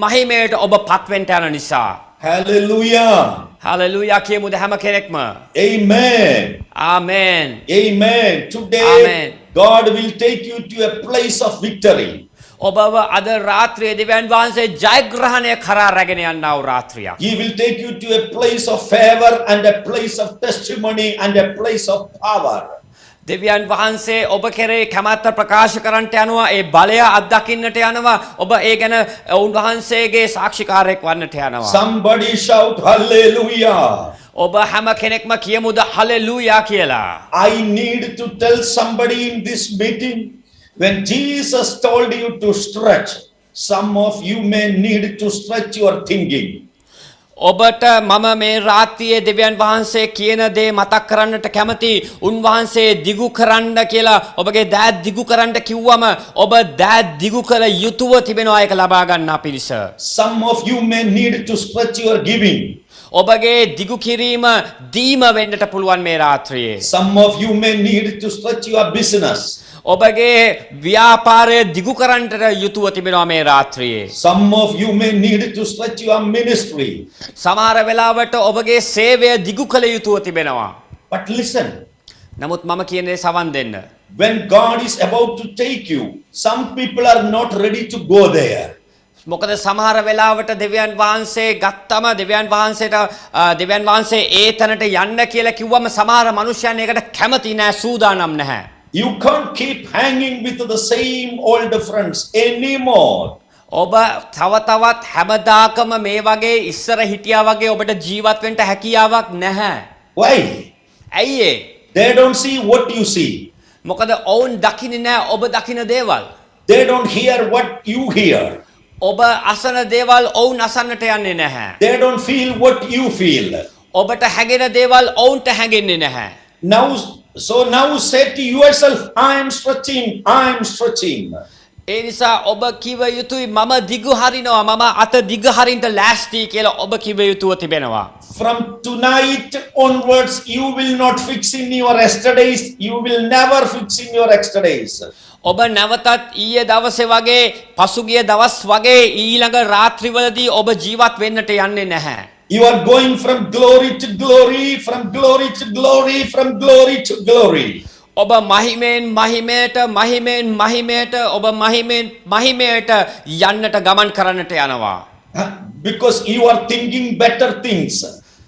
මහිමයට ඔබ පත්වෙන්ට යන නිසා. Hallelujah. හලෙලූයා කියමුද හැම කෙනෙක්ම. Amen. Amen. Amen. Today Amen. God will take you to a place of victory. ඔබව අද රාත්‍රියේ දෙවියන් වහන්සේ ජයග්‍රහණය කරා රැගෙන යන්නා වූ රාත්‍රියක්. He will take you to a place of favor and a place of testimony and a place of power. දෙවියන් වහන්සේ ඔබ කෙරේ කැමැත්ත ප්‍රකාශ කරන්නට යනවා. ඒ බලය අත්දකින්නට යනවා. ඔබ ඒ ගැන උන්වහන්සේගේ සාක්ෂිකාරයෙක් වන්නට යනවා. Somebody shout hallelujah. ඔබ හැම කෙනෙක්ම කියමුද හලෙලූයා කියලා. I need to tell somebody in this meeting, when Jesus told you to stretch, some of you may need to stretch your thinking. ඔබට මම මේ රාත්‍රියේ දෙවියන් වහන්සේ කියන දේ මතක් කරන්නට කැමති. උන්වහන්සේ දිගු කරන්න කියලා ඔබගේ දෑත් දිගු කරන්න කිව්වම ඔබ දෑත් දිගු කළ යුතුව තිබෙනවා ඒක ලබා ගන්න පිණිස. Some of you may need to stretch your giving. ඔබගේ දිගු කිරීම දීම වෙන්නට පුළුවන් මේ රාත්‍රියේ. Some of you may need to stretch your business. ඔබගේ ව්‍යාපාරය දිගු කරන්නට යුතුව තිබෙනවා මේ රාත්‍රියේ. Some of you may need to stretch your ministry. සමහර වෙලාවට ඔබගේ සේවය දිගු කළ යුතුව තිබෙනවා. But listen, නමුත් මම කියන්නේ සවන් දෙන්න. when God is about to take you, some people are not ready to go there. මොකද සමහර වෙලාවට දෙවියන් වහන්සේ ගත්තම දෙවියන් වහන්සේ ඒ තැනට යන්න කියලා කිව්වම සමහර මිනිස්යන් ඒකට කැමති නෑ, සූදානම් නැහැ. You can't keep hanging with the same old friends anymore. ඔබ තව තවත් හැමදාකම මේ වගේ ඉස්සර හිටියා වගේ ඔබට ජීවත් වෙන්න හැකියාවක් නැහැ. Why? ඇයි ඒ? They don't see what you see. මොකද ඔවුන් දකින්නේ නැහැ ඔබ දකින දේවල්. They don't hear what you hear. ඔබ අසන දේවල් ඔවුන් අසන්නට යන්නේ නැහැ. They don't feel what you feel. ඔබට හැඟෙන දේවල් ඔවුන්ට හැඟෙන්නේ නැහැ. Now say to yourself, I am stretching, I am stretching. ඒ නිසා ඔබ කිව යුතුයි මම දිගු හරිනවා, මම අත දිග හරින්න ලෑස්ති කියලා ඔබ කිව යුතුව තිබෙනවා. From tonight onwards, you will not fix in your yesterdays. You will never fix in your yesterdays. ඔබ නැවතත් ඊයේ දවසේ වගේ පසුගිය දවස් වගේ ඊළඟ රාත්‍රිවලදී ඔබ ජීවත් වෙන්නට යන්නේ නැහැ. You are going from glory to glory, from glory to glory, from glory to glory. ඔබ මහිමෙන් මහිමයට ඔබ මහිමයට යන්නට ගමන් කරන්නට යනවා. Because you are thinking better things.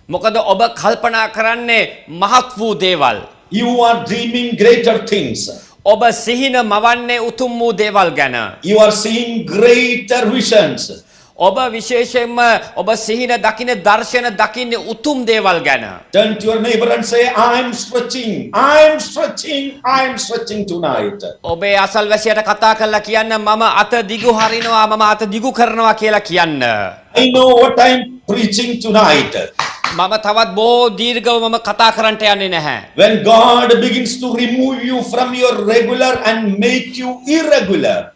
මොකද ඔබ කල්පනා කරන්නේ මහත් වූ දේවල්. You are dreaming greater things. ඔබ සිහින මවන්නේ උතුම් වූ දේවල් ගැන. You are seeing greater visions. ඔබ විශේෂයෙන්ම ඔබ සිහින දකින්න දර්ශන දකින්නේ උතුම් දේවල් ගැන. Turn to your neighbor and say, I am stretching, I am stretching, I am stretching tonight. ඔබේ අසල්වැසියට කතා කරලා කියන්න මම අත දිගු හරිනවා, මම අත දිගු කරනවා කියලා කියන්න. I know what I am preaching tonight. මම තවත් බොහෝ දීර්ඝව මම කතා කරන්නට යන්නේ නැහැ. When God begins to remove you from your regular and make you irregular.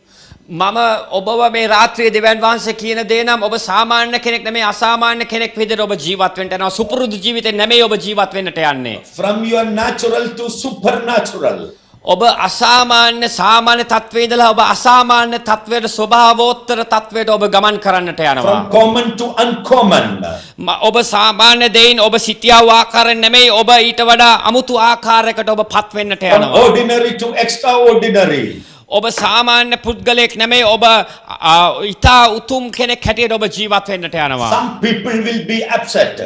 මම ඔබව මේ රාත්‍රියේ දෙවියන් වහන්සේ කියන දේ නම් ඔබ සාමාන්‍ය කෙනෙක් නෙමෙයි, අසාමාන්‍ය කෙනෙක් විදිහට ඔබ ජීවත් වෙන්න යනවා. සුපුරුදු ජීවිතේ නෙමෙයි ඔබ ජීවත් වෙන්නට යන්නේ. From your natural to supernatural. ඔබ අසාමාන්‍ය සාමාන්‍ය තත්වයේ ඉඳලා ඔබ අසාමාන්‍ය තත්වයට ස්වභාවෝත්තර තත්වයට ඔබ ගමන් කරන්නට යනවා. From common to uncommon. ඔබ සාමාන්‍ය දෙයින් ඔබ සිටියා වූ ආකාරයෙන් නෙමෙයි ඔබ ඊට වඩා අමුතු ආකාරයකට ඔබ පත් වෙන්නට From යනවා. ordinary to extraordinary. ඔබ සාමාන්‍ය පුද්ගලයෙක් නෙමෙයි ඔබ ඊටා උතුම් කෙනෙක් හැටියට ඔබ ජීවත් වෙන්නට යනවා. Some people will be upset.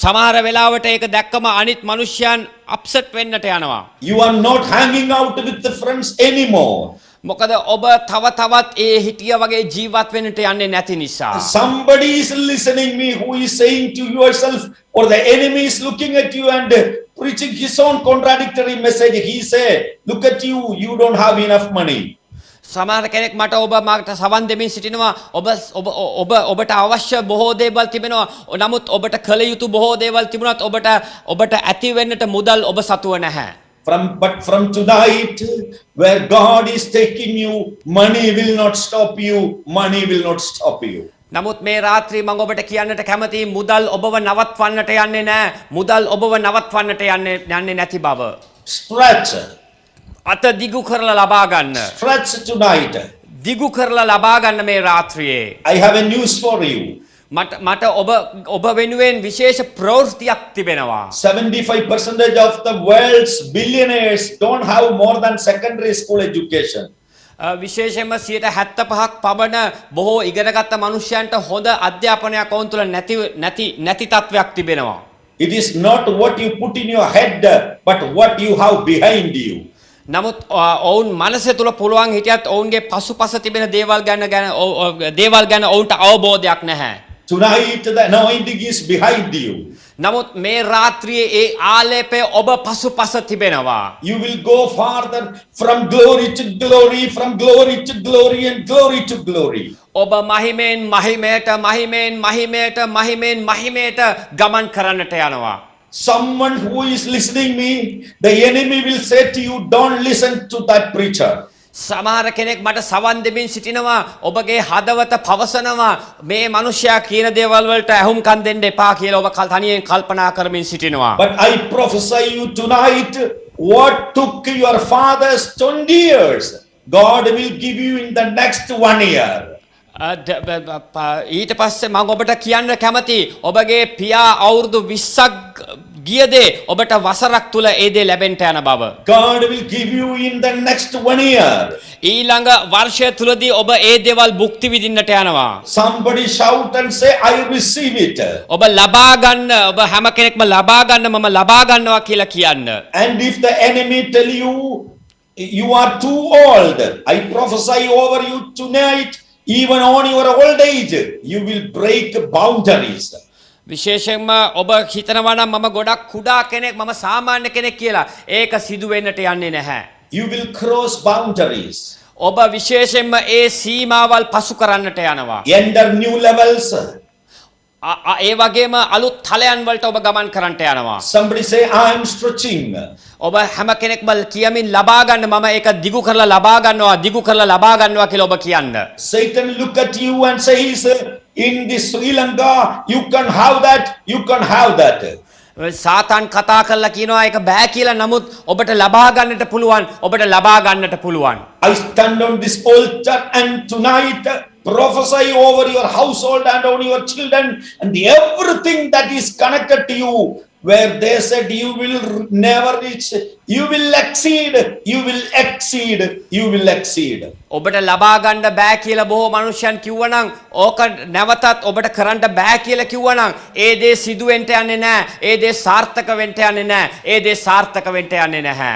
සමහර වෙලාවට ඒක දැක්කම අනිත් මිනිස්යන් අප්සෙට් වෙන්නට යනවා. You are not hanging out with the friends anymore. මොකද ඔබ තව තවත් ඒ හිටිය වගේ ජීවත් වෙන්නට යන්නේ නැති නිසා. Somebody is listening me who is saying to yourself, or the enemy is looking at you and preaching his own contradictory message. He say, look at you, you don't have enough money. සමහර කෙනෙක් මට මට සවන් දෙමින් සිටිනවා ඔබට අවශ්‍ය බොහෝ දේවල් තිබෙනවා, නමුත් ඔබට කළ යුතු බොහෝ දේවල් තිබුණත් ඔබට ඇති වෙන්නට මුදල් ඔබ සතුව නැහැ. But from tonight, where God is taking you, money will not stop you. Money will not stop you. නමුත් මේ රාත්‍රී මම ඔබට කියන්නට කැමතියි මුදල් ඔබව නවත්වන්නට යන්නේ නැහැ. මුදල් ඔබව නවත්වන්නට යන්නේ නැති බව. Stretch. අත දිගු කරලා ලබා ගන්න. Stretch tonight. දිගු කරලා ලබා ගන්න මේ රාත්‍රියේ. I have a news for you. මට ඔබ වෙනුවෙන් විශේෂ ප්‍රවෘත්තියක් තිබෙනවා. 75% of the world's billionaires don't have more than secondary school education. විශේෂයෙන්ම 75ක් පමණ බොහෝ ඉගෙනගත්ත මනුෂ්‍යයන්ට හොඳ අධ්‍යාපනයක් ඔවුන් තුළ නැති තත්වයක් තිබෙනවා. It is not what you put in your head, but what you have behind you. නමුත් ඔවුන් මනස තුළ පුළුවන් හිටියත් ඔවුන්ගේ පසුපස තිබෙන දේවල් ගැන ඔවුන්ට අවබෝධයක් නැහැ. Tonight the anointing is behind you. නමුත් මේ රාත්‍රියේ ඒ ආලේපය ඔබ පසුපස තිබෙනවා. You will go farther from glory to glory, from glory to glory and glory to glory. ඔබ මහිමෙන් මහිමයට ගමන් කරන්නට යනවා. Someone who is listening me, the enemy will say to you, don't listen to that preacher. සමහර කෙනෙක් මට සවන් දෙමින් සිටිනවා ඔබගේ හදවත පවසනවා මේ මිනිසයා කියන දේවල් වලට ඇහුම්කන් දෙන්න එපා කියලා ඔබ තනියෙන් කල්පනා කරමින් සිටිනවා. But I prophesy you tonight, what took your fathers 20 years, God will give you in the next 1 year. ඊට පස්සේ මම ඔබට කියන්න කැමති ඔබගේ පියා අවුරුදු 20ක් ගියදේ ඔබට වසරක් තුල ඒ දේ ලැබෙන්න යන බව. God will give you in the next 1 year. ඊළඟ වර්ෂය තුලදී ඔබ ඒ දේවල් භුක්ති විඳින්නට යනවා. Somebody shout and say, I receive it. ඔබ ලබා ගන්න ඔබ හැම කෙනෙක්ම ලබා ගන්න මම ලබා ගන්නවා කියලා කියන්න. And if the enemy tell you, you are too old, I prophesy over you tonight, even on your old age, you will break boundaries. විශේෂයෙන්ම ඔබ හිතනවා නම් මම ගොඩක් කුඩා කෙනෙක් මම සාමාන්‍ය කෙනෙක් කියලා ඒක සිදු වෙන්නට යන්නේ නැහැ. You will cross boundaries. ඔබ විශේෂයෙන්ම ඒ සීමාවල් පසු කරන්නට යනවා. Enter new levels. ඒ වගේම අලුත් තලයන් වලට ඔබ ගමන් කරන්නට යනවා. Somebody say, I am stretching. ඔබ හැම කෙනෙක්ම කියමින් ලබා ගන්න මම ඒක දිගු කරලා ලබා ගන්නවා කියලා ඔබ කියන්න. Satan look at you and says, in this Sri Lanka, you can have that, you can have that. සාතන් කතා කරලා කියනවා ඒක බෑ කියලා නමුත් ඔබට ලබා ගන්නට පුළුවන්. I stand on this altar and tonight prophesy over your household and on your children and everything that is connected to you, where they said you will never reach, you will exceed, you will exceed, you will exceed. ඔබට ලබා ගන්න බෑ කියලා බොහෝ මනුෂ්‍යයන් කිව්වනම් ඕක නැවතත් ඔබට කරන්න බෑ කියලා කිව්වනම් ඒ දේ සිදු වෙන්න යන්නේ නැහැ. ඒ දේ සාර්ථක වෙන්න යන්නේ නැහැ.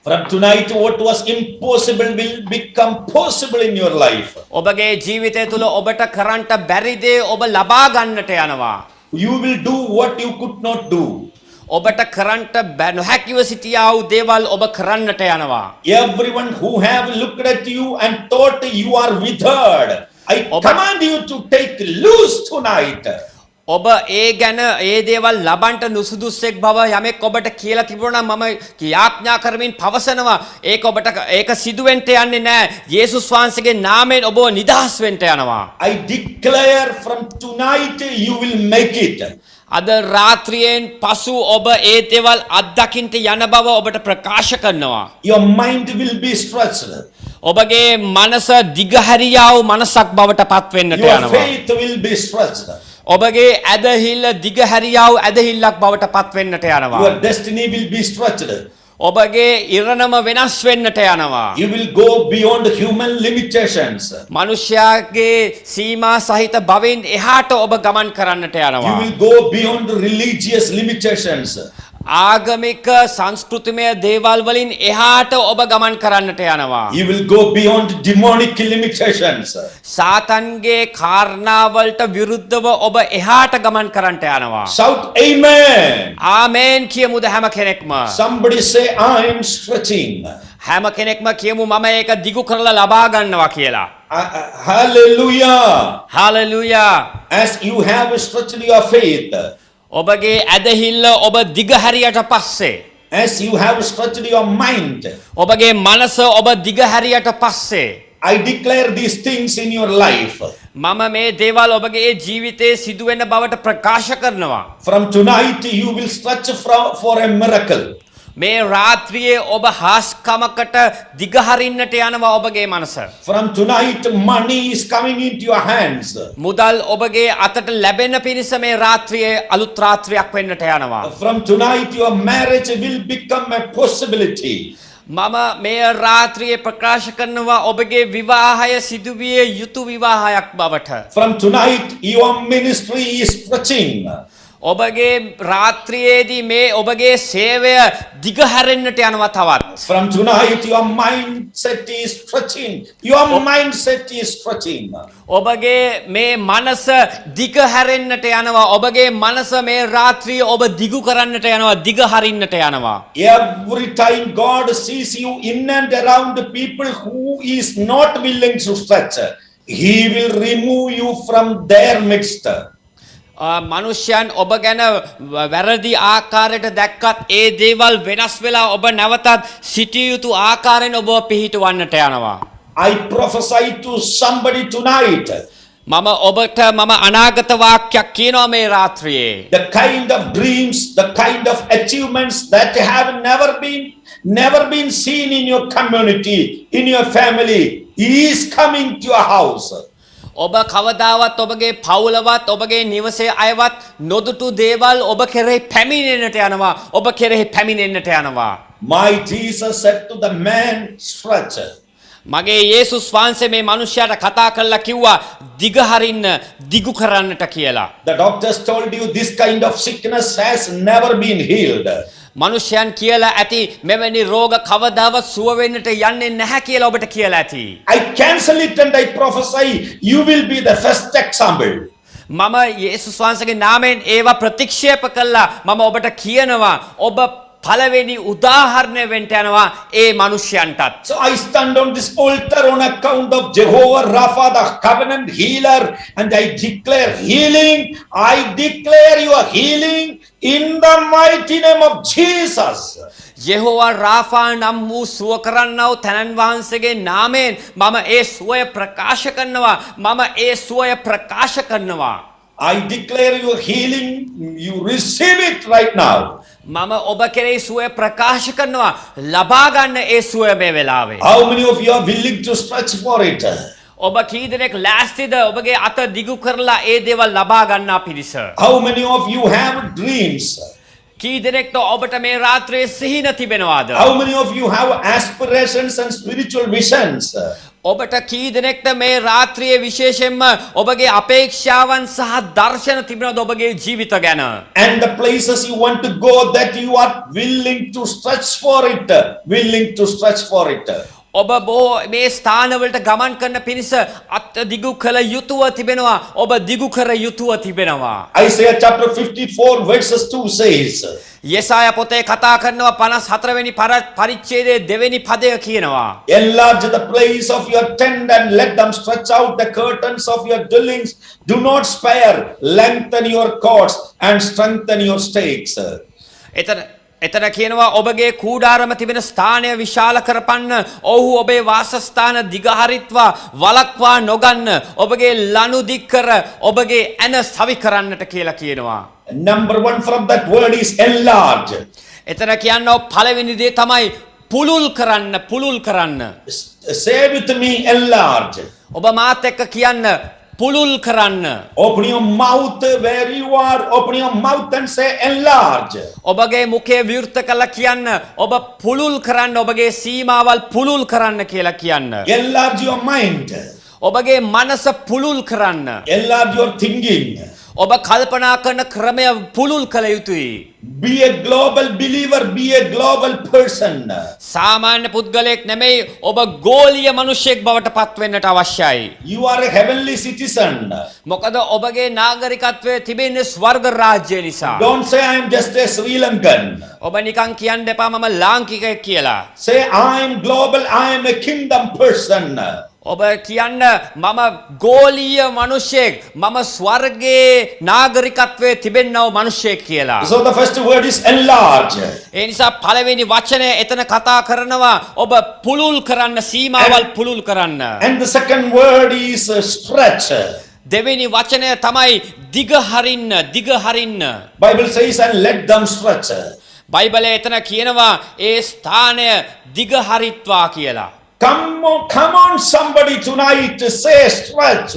From tonight, what was impossible will become possible in your life. ඔබගේ ජීවිතය තුළ ඔබට කරන්න බැරි දේ ඔබ ලබා ගන්නට යනවා. You will do what you could not do. ඔබට කරන්න නොහැකිව සිටියා වූ දේවල් ඔබ කරන්නට යනවා. Everyone who have looked at you and thought you are withered, I command you to take loose tonight. ඔබ ඒ ගැන ඒ දේවල් ලබන්ට නුසුදුස්සෙක් බව යමෙක් ඔබට කියලා තිබුණා නම් මම යාඥා කරමින් පවසනවා ඒක සිදු වෙන්න යන්නේ නැහැ. යේසුස් වහන්සේගේ නාමයෙන් ඔබව නිදහස් වෙන්න යනවා. I declare from tonight you will make it. අද රාත්‍රියෙන් පසු ඔබ ඒ දේවල් අත්දකින්න යන බව ඔබට ප්‍රකාශ කරනවා. Your mind will be stretched. ඔබගේ මනස දිගහැරියා වූ මනසක් බවට පත් වෙන්නට Your යනවා. faith will be stretched. ඔබගේ ඇදහිල්ල දිගහැරියා වූ ඇදහිල්ලක් බවට පත් වෙන්නට යනවා. Your destiny will be stretched. ඔබගේ ඉරණම වෙනස් වෙන්නට යනවා. You will go beyond human limitations. මනුෂ්‍යයාගේ සීමා සහිත භවෙන් එහාට ඔබ ගමන් කරන්නට You යනවා. will go beyond religious limitations. ආගමික සංස්කෘතිමය දේවල් වලින් එහාට ඔබ ගමන් කරන්නට යනවා. You will go beyond demonic limitations. සාතන්ගේ කාරණාවලට විරුද්ධව ඔබ එහාට ගමන් කරන්නට යනවා. Shout amen. ආමේන් කියමුද හැම කෙනෙක්ම. Somebody say, I am stretching. හැම කෙනෙක්ම කියමු මම ඒක දිගු කරලා ලබා ගන්නවා කියලා. Hallelujah. Hallelujah. As you have stretched your faith, ඔබගේ ඇදහිල්ල ඔබ දිගහැරියට පස්සේ as you have stretched your mind, ඔබගේ මනස ඔබ දිගහැරියට පස්සේ I declare these things in your life. මම මේ දේවල් ඔබගේ ජීවිතයේ සිදුවෙන බවට ප්‍රකාශ කරනවා. From tonight you will stretch for a miracle. මේ රාත්‍රියේ ඔබ හාස්කමකට දිගහරින්නට යනවා ඔබගේ මනස. From tonight money is coming into your hands. මුදල් ඔබගේ අතට ලැබෙන පිණිස මේ රාත්‍රියේ අලුත් රාත්‍රියක් වෙන්නට යනවා. From tonight your marriage will become a possibility. මම මේ රාත්‍රියේ ප්‍රකාශ කරනවා ඔබගේ විවාහය සිදුවිය යුතු විවාහයක් බවට. From tonight, your ministry is stretching. ඔබගේ රාත්‍රියේදී මේ ඔබගේ සේවය දිගහැරෙන්නට යනවා තවත්. From tonight, your mindset is stretching. Your mindset is stretching. ඔබගේ මේ මනස දිගහැරෙන්නට යනවා. ඔබගේ මනස මේ රාත්‍රියේ ඔබ දිගු කරන්නට යනවා, දිගහරින්නට යනවා. Every time God sees you in and around the people who is not willing to stretch, He will remove you from their midst. මනුෂ්‍යයන් ඔබ ගැන වැරදි ආකාරයට දැක්කත් ඒ දේවල් වෙනස් වෙලා ඔබ නැවතත් සිටිය යුතු ආකාරයෙන් ඔබ පිහිටවන්නට යනවා. I prophesy to somebody tonight. මම ඔබට මම අනාගත වාක්‍යයක් කියනවා මේ රාත්‍රියේ. The kind of dreams, the kind of achievements that have never been seen in your community, in your family, is coming to your house. ඔබ කවදාවත් ඔබගේ පවුලවත් ඔබගේ නිවසේ අයවත් නොදුටු දේවල් ඔබ කෙරෙහි පැමිණෙන්නට යනවා. ඔබ කෙරෙහි පැමිණෙන්නට යනවා. My Jesus said to the man, stretch. මගේ යේසුස් වහන්සේ මේ මනුෂ්‍යයාට කතා කරලා කිව්වා දිගහරින්න, දිගු කරන්නට කියලා. The doctors told you this kind of sickness has never been healed. මනුෂ්‍යයන් කියලා ඇති මෙවැනි රෝග කවදාවත් සුව වෙන්නට යන්නේ නැහැ කියලා ඔබට කියලා ඇති. I cancel it and I prophesy you will be the first example. මම යේසුස් වහන්සේගේ නාමයෙන් ඒවා ප්‍රතික්ෂේප කළා. මම ඔබට කියනවා ඔබ පළවෙනි උදාහරණය වෙන්න යනවා ඒ මනුෂ්‍යයන්ටත්. So I stand on this altar on account of Jehovah Rapha, the covenant healer, and I declare healing. I declare your healing in the mighty name of Jesus. යෙහෝවා රාෆා නම් වූ සුව කරන්නව තනන් වහන්සේගේ නාමයෙන් මම ඒ සුවය ප්‍රකාශ කරනවා. මම ඒ සුවය ප්‍රකාශ කරනවා. I declare your healing. You receive it right now. මම ඔබ කෙරෙහි සුවය ප්‍රකාශ කරනවා. ලබා ගන්න ඒ සුවය මේ වෙලාවේ. How many of you are willing to stretch for it? ඔබ කී දෙනෙක් ලෑස්තිද ඔබගේ අත දිගු කරලා ඒ දේවල් ලබා ගන්නා පිණිස? How many of you have dreams? කී දෙනෙක්ට ඔබට මේ රාත්‍රියේ සිහින තිබෙනවාද? How many of you have aspirations and spiritual visions? ඔබට කී දෙනෙක්ට මේ රාත්‍රියේ විශේෂයෙන්ම ඔබගේ අපේක්ෂාවන් සහ දර්ශන තිබෙනවද ඔබගේ ජීවිත ගැන? And the places you want to go that you are willing to stretch for it. Willing to stretch for it. ඔබ බොහෝ මේ ස්ථානවලට ගමන් කරන පිණිස අත් දිගු කළ යුතුව තිබෙනවා. ඔබ දිගු කර යුතුව තිබෙනවා. Isaiah chapter 54 verses 2 says, යෙසාය පොතේ කතා කරනවා 54 වෙනි පරිච්ඡේදයේ දෙවෙනි පදය කියනවා. enlarge the place of your tent and let them stretch out the curtains of your dwellings. Do not spare, lengthen your cords and strengthen your stakes. එතන කියනවා ඔබගේ කූඩාරම තිබෙන ස්ථානය විශාල කරපන්න. ඔහු ඔබේ වාසස්ථාන දිගහරිත්වා වලක්වා නොගන්න. ඔබගේ ලනු දික් කර ඔබගේ ඇන සවි කරන්නට කියලා කියනවා. Number one from that word is enlarge. එතන කියනවා පළවෙනි දේ තමයි පුළුල් කරන්න. Say with me, enlarge. ඔබ මාත් එක්ක කියන්න පුළුල් කරන්න. Open your mouth where you are. Open your mouth and say enlarge. ඔබගේ මුඛය විවෘත කළා කියන්න. ඔබ පුළුල් කරන්න. ඔබගේ සීමාවල් පුළුල් කරන්න කියලා කියන්න. Enlarge your mind. ඔබගේ මනස පුළුල් කරන්න. Enlarge your thinking. ඔබ කල්පනා කරන ක්‍රමය පුළුල් කළ යුතුයි. Be a global believer. Be a global person. සාමාන්‍ය පුද්ගලයෙක් නෙමෙයි ඔබ ගෝලීය මිනිසෙක් බවට පත් වෙන්නට අවශ්‍යයි. You are a heavenly citizen. මොකද ඔබගේ නාගරිකත්වයේ තිබෙන්නේ ස්වර්ග රාජ්‍යය නිසා. Don't say I am just a Sri Lankan. ඔබ නිකන් කියන්න එපා මම ලාංකිකයෙක් කියලා. Say I am global. I am a kingdom person. ඔබ කියන්න මම ගෝලීය මිනිසෙක් මම ස්වර්ගයේ නාගරිකත්වයේ තිබෙන්නව මිනිසෙක් කියලා. So the first word is enlarge. ඒ නිසා පළවෙනි වචනය එතන කතා කරනවා ඔබ පුළුල් කරන්න සීමාවල් පුළුල් කරන්න. And the second word is stretch. දෙවෙනි වචනය තමයි දිගහරින්න. Bible says and let them stretch. බයිබලයේ එතන කියනවා ඒ ස්ථානය දිගහරිත්වා කියලා. Come on somebody tonight to say stretch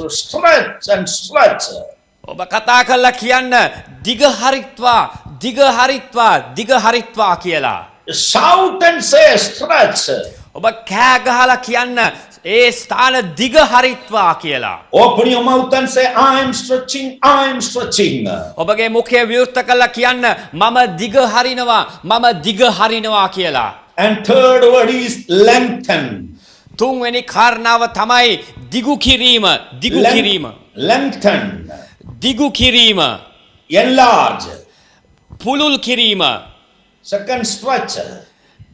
and stretch. ඔබ කතා කරලා කියන්න දිගහරිත්වා කියලා. shout and say, stretch. ඔබ කෑ ගහලා කියන්න ඒ ස්ථාන දිග හරිත්වා කියලා. Open your mouth and say, I am stretching, I am stretching. ඔබගේ මුඛය විවෘත කරලා කියන්න මම දිග හරිනවා මම දිග හරිනවා කියලා. And third word is lengthen. තුන්වෙනි කාරණාව තමයි දිගු කිරීම දිගු කිරීම Lengthen. දිගු කිරීම Enlarge. පුළුල් කිරීම. Second, stretch.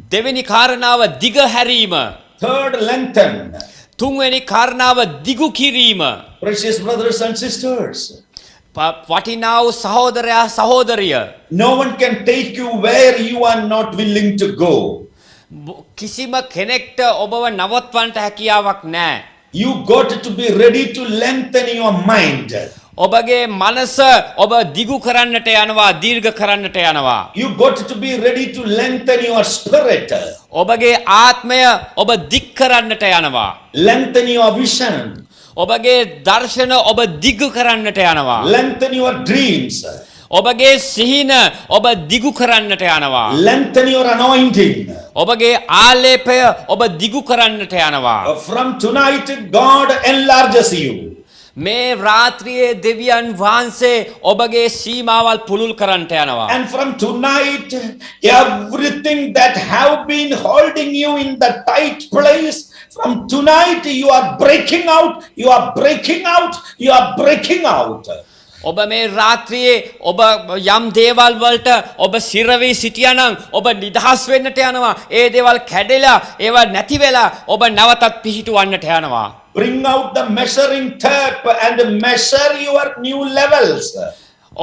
දෙවෙනි කාරණාව දිග හැරීම. Third, lengthen. තුන්වෙනි කාරණාව දිගු කිරීම. Precious brothers and sisters, වටිනා වූ සහෝදරයා සහෝදරිය, no one can take you where you are not willing to go. කිසිම කෙනෙක්ට ඔබව නවත්වන්නට හැකියාවක් නැහැ. You got to be ready to lengthen your mind. ඔබගේ මනස ඔබ දිගු කරන්නට යනවා දීර්ඝ කරන්නට යනවා. You got to be ready to lengthen your spirit. ඔබගේ ආත්මය ඔබ දික් කරන්නට යනවා. Lengthen your vision. ඔබගේ දර්ශන ඔබ දිගු කරන්නට යනවා. Lengthen your dreams. ඔබගේ සිහින ඔබ දිගු කරන්නට යනවා. Lengthen your anointing. ඔබගේ ආලේපය ඔබ දිගු කරන්නට යනවා. From tonight, God enlarges you. මේ රාත්‍රියේ දෙවියන් වහන්සේ ඔබගේ සීමාවල් පුළුල් කරන්නට යනවා. And from tonight, everything that have been holding you in the tight place, from tonight you are breaking out, you are breaking out, you are breaking out. ඔබ මේ රාත්‍රියේ ඔබ යම් දේවල් වලට ඔබ සිරවී සිටියා නම් ඔබ නිදහස් වෙන්නට යනවා. ඒ දේවල් කැඩෙලා ඒවා නැති වෙලා ඔබ නැවතත් පිහිටුවන්නට යනවා. Bring out the measuring tape and measure your new levels.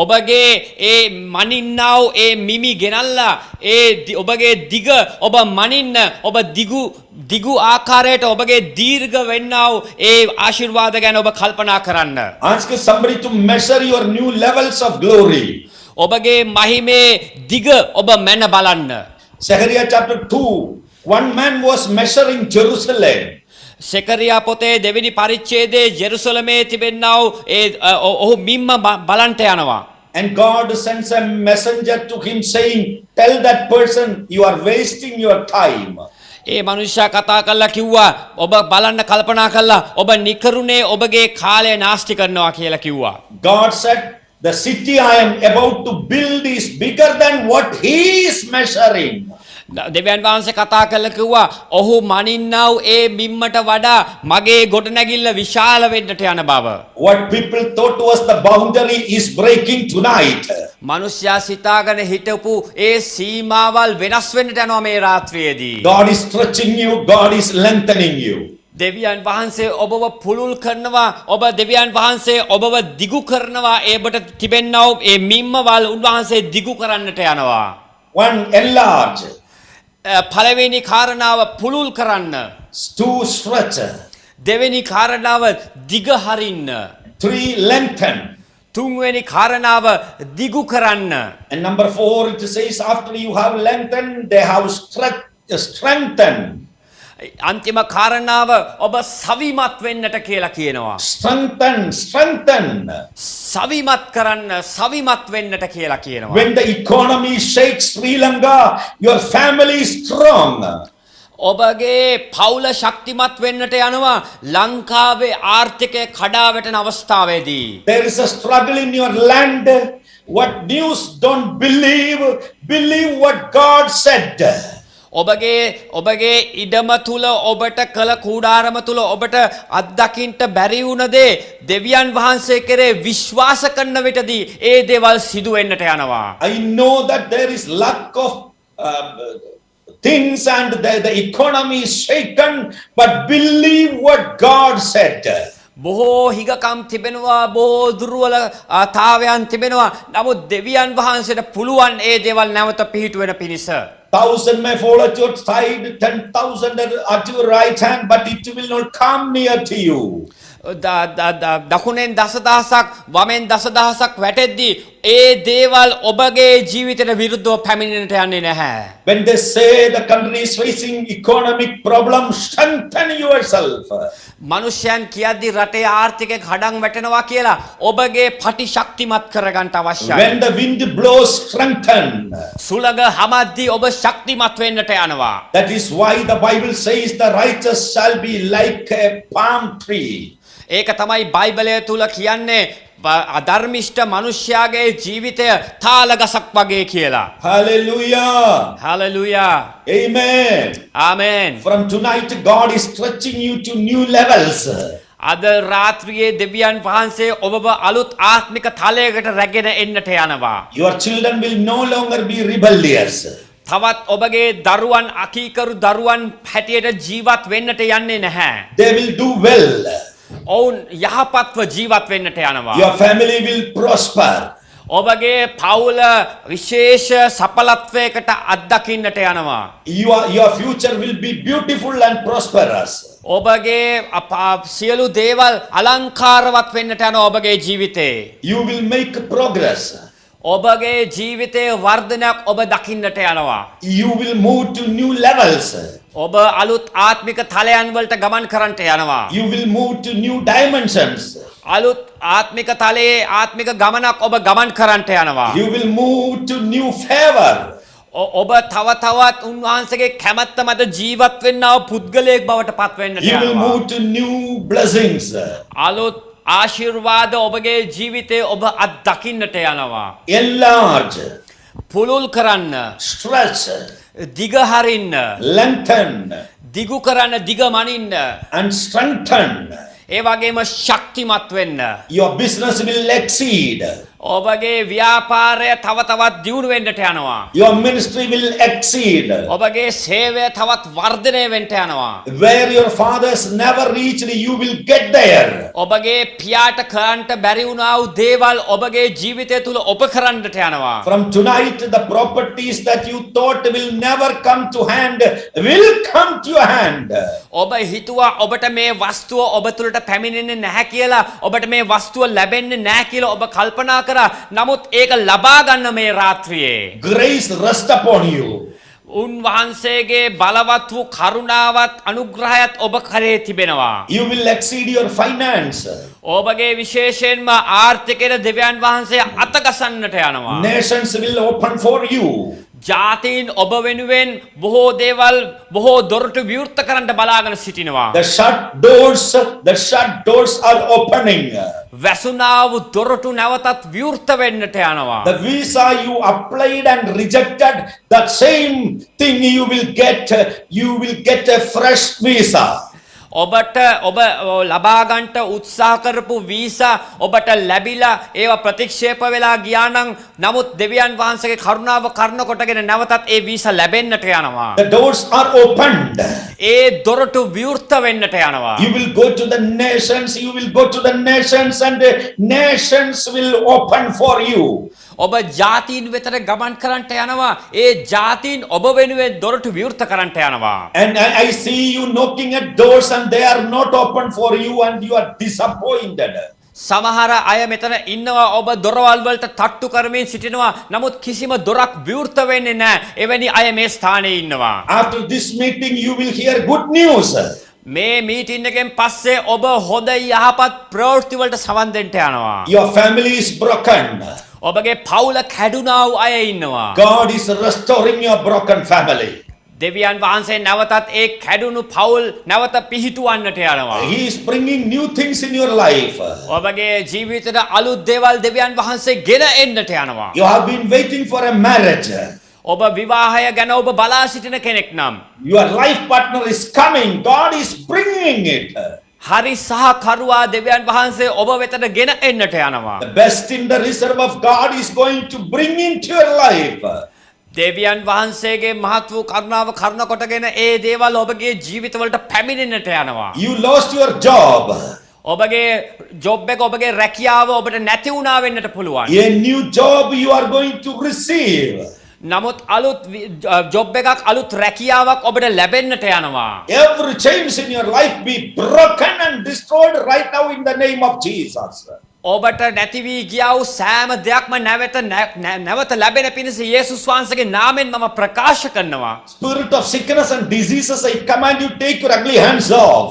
ඔබගේ ඒ මනින්නාව ඒ මිමි ගෙනල්ලා ඒ ඔබගේ දිග ඔබ මනින්න ඔබ දිගු ආකාරයට ඔබගේ දීර්ඝ වෙන්නාව ඒ ආශිර්වාද ගැන ඔබ කල්පනා කරන්න. Ask somebody to measure your new levels of glory. ඔබගේ මහිමේ දිග ඔබ මැන බලන්න. Zechariah chapter 2, one man was measuring Jerusalem. සෙකරියා පොතේ දෙවෙනි පරිච්ඡේදයේ ජෙරුසලමේ තිබෙනා වූ ඔහු මිම්ම බලන්ට යනවා. And God sends a messenger to him saying, tell that person you are wasting your time. ඒ මනුෂ්‍යයා කතා කරලා කිව්වා ඔබ බලන්න කල්පනා කළා ඔබ නිකරුණේ ඔබගේ කාලය නාස්ති කරනවා කියලා කිව්වා. God said, the city I am about to build is bigger than what he is measuring. දෙවියන් වහන්සේ කතා කළා කිව්වා ඔහු මනින්නා වූ ඒ මිම්මට වඩා මගේ ගොඩනැගිල්ල විශාල වෙන්නට යන බව. What people thought was the boundary is breaking tonight. මනුෂ්‍යයා සිතාගෙන හිටපු ඒ සීමාවල් වෙනස් වෙන්නට යනවා මේ රාත්‍රියේදී. God is stretching you, God is lengthening you. දෙවියන් වහන්සේ ඔබව පුළුල් කරනවා ඔබ දෙවියන් වහන්සේ ඔබව දිගු කරනවා ඒබට තිබෙන්නා වූ ඒ මිම්මවල් උන්වහන්සේ දිගු කරන්නට යනවා. One, enlarge. පළවෙනි කාරණාව පුළුල් කරන්න. Two, stretch. දෙවෙනි කාරණාව දිග හරින්න. Three, lengthen. තුන්වෙනි කාරණාව දිගු කරන්න. And number 4, it says after you have lengthened, they have strengthened. අන්තිම කාරණාව ඔබ සවිමත් වෙන්නට කියලා කියනවා. Strengthen. සවිමත් කරන්න සවිමත් වෙන්නට කියලා කියනවා. When the economy shakes Sri Lanka, your family is strong. ඔබගේ පවුල ශක්තිමත් වෙන්නට යනවා ලංකාවේ ආර්ථිකය කඩා වැටෙන අවස්ථාවේදී. There is a struggle in your land. What news don't believe what God said. ඔබගේ ඉඩම තුල ඔබට කළ කූඩාරම තුල ඔබට අත්දකින්න බැරි වුණ දේ දෙවියන් වහන්සේ කෙරේ විශ්වාස කරන විටදී ඒ දේවල් සිදු වෙන්නට යනවා. I know that there is lack of things and the economy is shaken, but believe what God said. බොහෝ හිගකම් තිබෙනවා බොහෝ දුර්වලතාවයන් තිබෙනවා. නමුත් දෙවියන් වහන්සේට පුළුවන් ඒ දේවල් නැවත පිහිටුවෙන පිණිස. 1,000 may fall at your side, 10,000 at your right hand, but it will not come near to you. දකුණෙන් දසදහසක් වමෙන් දසදහසක් වැටෙද්දී ඒ දේවල් ඔබගේ ජීවිතයට විරුද්ධව පැමිණෙන්නට යන්නේ නැහැ. When they say the country is facing economic problems, strengthen yourself. මනුෂ්‍යයන් කියද්දි රටේ ආර්ථිකය කඩන් වැටෙනවා කියලා ඔබගේ පටි ශක්තිමත් කරගන්න අවශ්‍යයි. When the wind blows, strengthen. සුළඟ හමද්දී ඔබ ශක්තිමත් වෙන්නට යනවා. That is why the Bible says the righteous shall be like a palm tree. ඒක තමයි බයිබලය තුල කියන්නේ අධර්මිෂ්ඨ මනුෂ්‍යයාගේ ජීවිතය තාලගසක් වගේ කියලා. Hallelujah. Hallelujah. Amen. Amen. From tonight, God is stretching you to new levels. අද රාත්‍රියේ දෙවියන් වහන්සේ ඔබව අලුත් ආත්මික තලයකට රැගෙන එන්නට යනවා. Your children will no longer be rebellious. තවත් ඔබගේ දරුවන් අකීකරු දරුවන් හැටියට ජීවත් වෙන්නට යන්නේ නැහැ. They will do well. ඔවුන් යහපත්ව ජීවත් වෙන්නට යනවා. Your family will prosper. ඔබගේ පවුල විශේෂ සඵලත්වයකට අත්දකින්නට යනවා. Your future will be beautiful and prosperous. ඔබගේ සියලු දේවල් අලංකාරවත් වෙන්නට යනවා ඔබගේ ජීවිතේ. You will make progress. ඔබගේ ජීවිතයේ වර්ධනයක් ඔබ දකින්නට යනවා. You will move to new levels. ඔබ අලුත් ආත්මික තලයන් වලට ගමන් කරන්නට යනවා. You will move to new dimensions. අලුත් ආත්මික තලයේ ආත්මික ගමනක් ඔබ ගමන් කරන්නට යනවා. You will move to new favor. ඔබ තව තවත් උන්වහන්සේගේ කැමැත්ත මත ජීවත් වෙන්නා වූ පුද්ගලයෙක් බවට පත් වෙන්නට You will යනවා. move to new blessings. අලුත් ආශිර්වාද ඔබගේ ජීවිතේ ඔබ අත්දකින්නට යනවා. Enlarge, පුළුල් කරන්න, stretch, දිග හරින්න, lengthen, දිගු කරන්න, දිග මනින්න, and strengthen. ඒ වගේම ශක්තිමත් වෙන්න. Your business will exceed. ඔබගේ ව්‍යාපාරය තව තවත් දියුණු වෙන්නට යනවා. Your ministry will exceed. ඔබගේ සේවය තවත් වර්ධනය වෙන්නට යනවා. Where your fathers never reached, you will get there. ඔබගේ පියාට කරන්නට බැරි වුණා වූ දේවල් ඔබගේ ජීවිතය තුල ඔබ කරන්නට යනවා. From tonight, the properties that you thought will never come to hand will come to your hand. ඔබ හිතුවා ඔබට මේ වස්තුව ඔබ තුලට පැමිණෙන්නේ නැහැ කියලා, ඔබට මේ වස්තුව ලැබෙන්නේ නැහැ කියලා ඔබ කල්පනා කරා. නමුත් ඒක ලබා ගන්න මේ රාත්‍රියේ Grace rest upon you. උන්වහන්සේගේ බලවත් වූ කරුණාවත් අනුග්‍රහයත් ඔබ කරේ තිබෙනවා. You will exceed your finance. ඔබගේ විශේෂයෙන්ම ආර්ථිකයට දෙවියන් වහන්සේ අතගසන්නට යනවා. Nations will open for you. ජාතීන් ඔබ වෙනුවෙන් බොහෝ දේවල් බොහෝ දොරටු විවෘත කරන්න බලාගෙන සිටිනවා. The shut doors are opening. වැසුණා වූ දොරටු නැවතත් විවෘත වෙන්නට යනවා. The visa you applied and rejected, that same thing you will get a fresh visa. ඔබට ඔබ ලබා ගන්නට උත්සාහ කරපු වීසා ඔබට ලැබිලා ඒවා ප්‍රතික්ෂේප වෙලා ගියා නම් නමුත් දෙවියන් වහන්සේගේ කරුණාව කරන කොටගෙන නැවතත් ඒ වීසා ලැබෙන්නට යනවා. The doors are opened. ඒ දොරටු විවෘත වෙන්නට යනවා. You will go to the nations, and the nations will open for you. ඔබ ජාතීන් වෙතට ගමන් කරන්නට යනවා. ඒ ජාතීන් ඔබ වෙනුවෙන් දොරටු විවෘත කරන්නට යනවා. And I see you knocking at doors and they are not open for you and you are disappointed. සමහර අය මෙතන ඉන්නවා ඔබ දොරවල් වලට තට්ටු කරමින් සිටිනවා. නමුත් කිසිම දොරක් විවෘත වෙන්නේ නැහැ. එවැනි අය මේ ස්ථානයේ ඉන්නවා. After this meeting you will hear good news. මේ මීටින් එකෙන් පස්සේ ඔබ හොඳ යහපත් ප්‍රවෘත්ති වලට සවන් දෙන්න යනවා. Your family is broken. ඔබගේ පවුල කැඩුනා වූ අය ඉන්නවා. God is restoring your broken family. දෙවියන් වහන්සේ නැවතත් ඒ කැඩුණු පවුල් නැවත පිහිටුවන්නට යනවා. He is bringing new things in your life. ඔබගේ ජීවිතයට අලුත් දේවල් දෙවියන් වහන්සේ ගෙන එන්නට යනවා. You have been waiting for a marriage. ඔබ විවාහය ගැන ඔබ බලා සිටින කෙනෙක් නම් Your life partner is coming. God is bringing it. හරි සහකරුවා දෙවියන් වහන්සේ ඔබ වෙතට ගෙන එන්නට යනවා. The best in the reserve of God is going to bring into your life. දෙවියන් වහන්සේගේ මහත් වූ කරුණාව කරන කොටගෙන ඒ දේවල් ඔබගේ ජීවිතවලට පැමිණෙන්නට යනවා. You lost your job. ඔබගේ ජොබ් එක ඔබගේ රැකියාව ඔබට නැති වුණා වෙන්නට පුළුවන්. A new job you are going to receive. නමුත් අලුත් ජොබ් එකක් අලුත් රැකියාවක් ඔබට ලැබෙන්නට යනවා. Every chains in your life be broken and destroyed right now in the name of Jesus. ඔබට නැති වී ගියා වූ සෑම දෙයක්ම නැවත ලැබෙන පිණිස යේසුස් වහන්සේගේ නාමයෙන් මම ප්‍රකාශ කරනවා. Spirit of sickness and diseases, I command you, take your ugly hands off.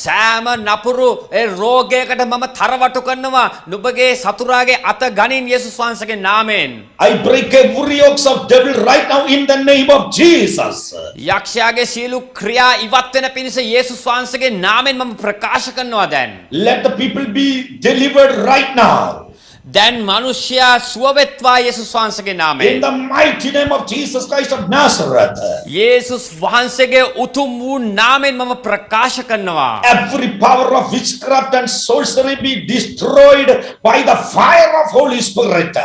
සෑම නපුරු ඒ රෝගයකට මම තරවටු කරනවා. නුඹගේ සතුරාගේ අත ගනින් යේසුස් වහන්සේගේ නාමයෙන්. I break every yokes of devil right now in the name of Jesus. යක්ෂයාගේ සියලු ක්‍රියා ඉවත් වෙන පිණිස යේසුස් වහන්සේගේ නාමයෙන් මම ප්‍රකාශ කරනවා දැන්. Let the people be delivered right now. දැන් මිනිසයා සුව වෙත්වා යේසුස් වහන්සේගේ In නාමයෙන්. the mighty name of Jesus Christ of Nazareth. යේසුස් වහන්සේගේ උතුම් වූ නාමයෙන් මම ප්‍රකාශ කරනවා. Every power of witchcraft and sorcery be destroyed by the fire of Holy Spirit.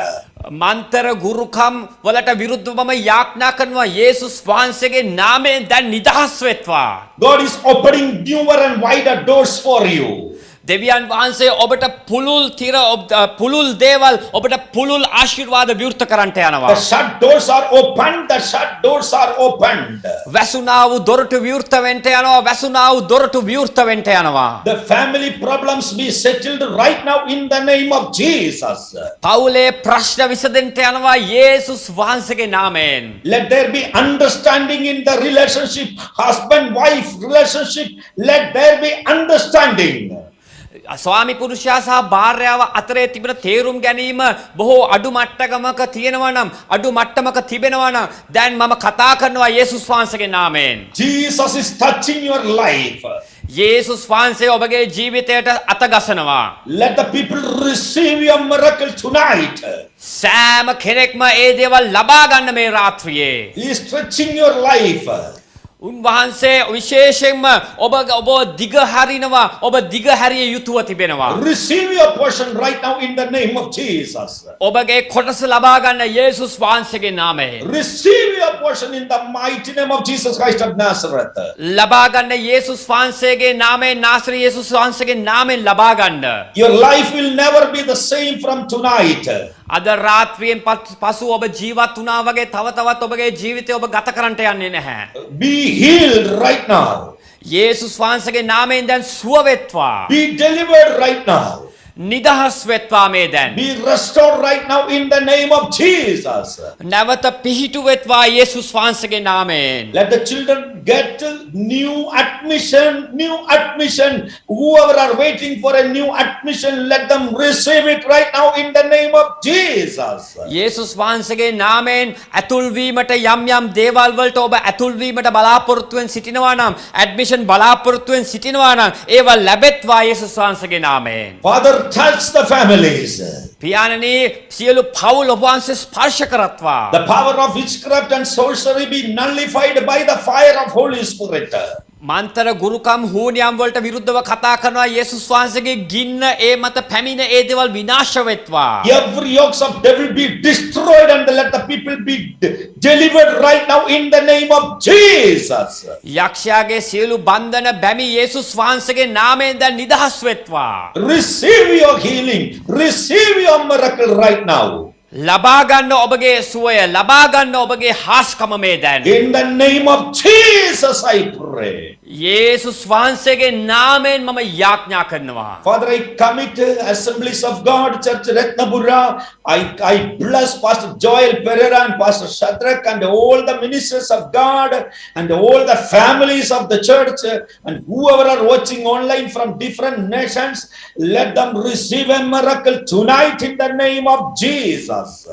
මන්තර ගුරුකම් වලට විරුද්ධව මම යාඥා කරනවා යේසුස් වහන්සේගේ නාමයෙන් දැන් නිදහස් වෙත්වා. God is opening newer and wider doors for you. දෙවියන් වහන්සේ ඔබට පුළුල් දේවල් ඔබට පුළුල් ආශිර්වාද විවෘත කරන්නට යනවා. The shut doors are opened. The shut doors are opened. වැසුණා වූ දොරටු විවෘත වෙන්නට යනවා. වැසුණා වූ දොරටු විවෘත වෙන්නට යනවා. The family problems be settled right now in the name of Jesus. පවුලේ ප්‍රශ්න විසඳෙන්නට යනවා යේසුස් වහන්සේගේ නාමයෙන්. Let there be understanding in the relationship, husband-wife relationship. Let there be understanding. ස්වාමි පුරුෂයා සහ භාර්යාව අතරේ තිබෙන තේරුම් ගැනීම බොහෝ අඩු මට්ටමක තියෙනවා නම් අඩු මට්ටමක තිබෙනවා නම් දැන් මම කතා කරනවා යේසුස් වහන්සේගේ නාමයෙන්. Jesus is touching your life. යේසුස් වහන්සේ ඔබගේ ජීවිතයට අත ගසනවා. Let the people receive your miracle tonight. සෑම කෙනෙක්ම ඒ දේවල් ලබා ගන්න මේ රාත්‍රියේ. He is stretching your life. උන්වහන්සේ විශේෂයෙන්ම ඔබ දිග හරිනවා. ඔබ දිග හැරිය යුතුව තිබෙනවා. Receive your portion right now in the name of Jesus. ඔබගේ කොටස ලබා ගන්න යේසුස් වහන්සේගේ නාමයෙන්. Receive your portion in the mighty name of Jesus Christ of Nazareth. ලබා ගන්න යේසුස් වහන්සේගේ නාමයෙන් නාසරේ යේසුස් වහන්සේගේ නාමයෙන් ලබා ගන්න. Your life will never be the same from tonight. අද රාත්‍රියෙන් පසු ඔබ ජීවත් වුණා වගේ තව තවත් ඔබගේ ජීවිතය ඔබ ගත කරන්නට යන්නේ නැහැ. Be healed right now. යේසුස් වහන්සේගේ නාමයෙන් දැන් සුව වෙත්වා. Be delivered right now. නිදහස් වෙත්වා මේ දැන්. Be restored right now in the name of Jesus. නැවත පිහිටු වෙත්වා යේසුස් වහන්සේගේ නාමයෙන්. Let the children get new admission. Whoever are waiting for a new admission, let them receive it right now in the name of Jesus. යේසුස් වහන්සේගේ නාමයෙන් ඇතුල් වීමට යම් දේවල් වලට ඔබ ඇතුල් වීමට බලාපොරොත්තුෙන් සිටිනවා නම් ඇඩ්මිෂන් බලාපොරොත්තුෙන් සිටිනවා නම් ඒවා ලැබෙත්වා යේසුස් වහන්සේගේ නාමයෙන්. Father, touch the families. පියාණනි සියලු පවුල් ඔබ වහන්සේ ස්පර්ශ කරත්වා. The power of witchcraft and sorcery be nullified by the fire of Holy Spirit. මන්තර ගුරුකම් හූනියම් වලට විරුද්ධව කතා කරනවා යේසුස් වහන්සේගේ ගින්න ඒ මත පැමිණ ඒ දේවල් විනාශ වෙත්වා. Every yokes of devil be destroyed and let the people be delivered right now in the name of Jesus. යක්ෂයාගේ සියලු බන්ධන බැමි යේසුස් වහන්සේගේ නාමයෙන් දැන් නිදහස් වෙත්වා. Receive your healing. Receive your miracle right now. ලබා ගන්න ඔබගේ සුවය ලබා ගන්න ඔබගේ හාස්කම මේ දැන්. In the name of Jesus I pray. යේසුස් වහන්සේගේ නාමයෙන් මම යාඥා කරනවා. Father, I commit Assemblies of God Church Ratnapura. I bless Pastor Joel Pereira and Pastor Shadrach and all the ministers of God and all the families of the church and whoever are watching online from different nations. Let them receive a miracle tonight in the name of Jesus.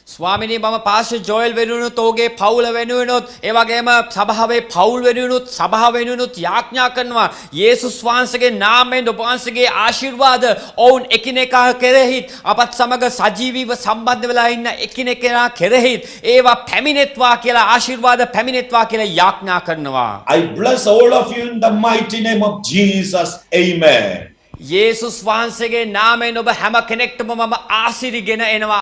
ස්වාමිනී මම pastor ජෝයල් වෙනුවෙනුත් ඔහුගේ පවුල වෙනුවෙනුත් ඒ වගේම සභාවේ පවුල් වෙනුවෙනුත් සභාව වෙනුවෙනුත් යාඥා කරනවා යේසුස් වහන්සේගේ නාමයෙන් ඔබ වහන්සේගේ ආශිර්වාද ඔවුන් එකිනෙකා කෙරෙහිත් අපත් සමග සජීවීව සම්බන්ධ වෙලා ඉන්න එකිනෙකා කෙරෙහිත් ඒවා පැමිණෙත්වා කියලා ආශිර්වාද පැමිණෙත්වා කියලා යාඥා කරනවා. I bless all of you in the mighty name of Jesus. Amen. යේසුස් වහන්සේගේ නාමයෙන් ඔබ හැම කෙනෙක්ටම මම ආශිර්වාද ගෙන එනවා.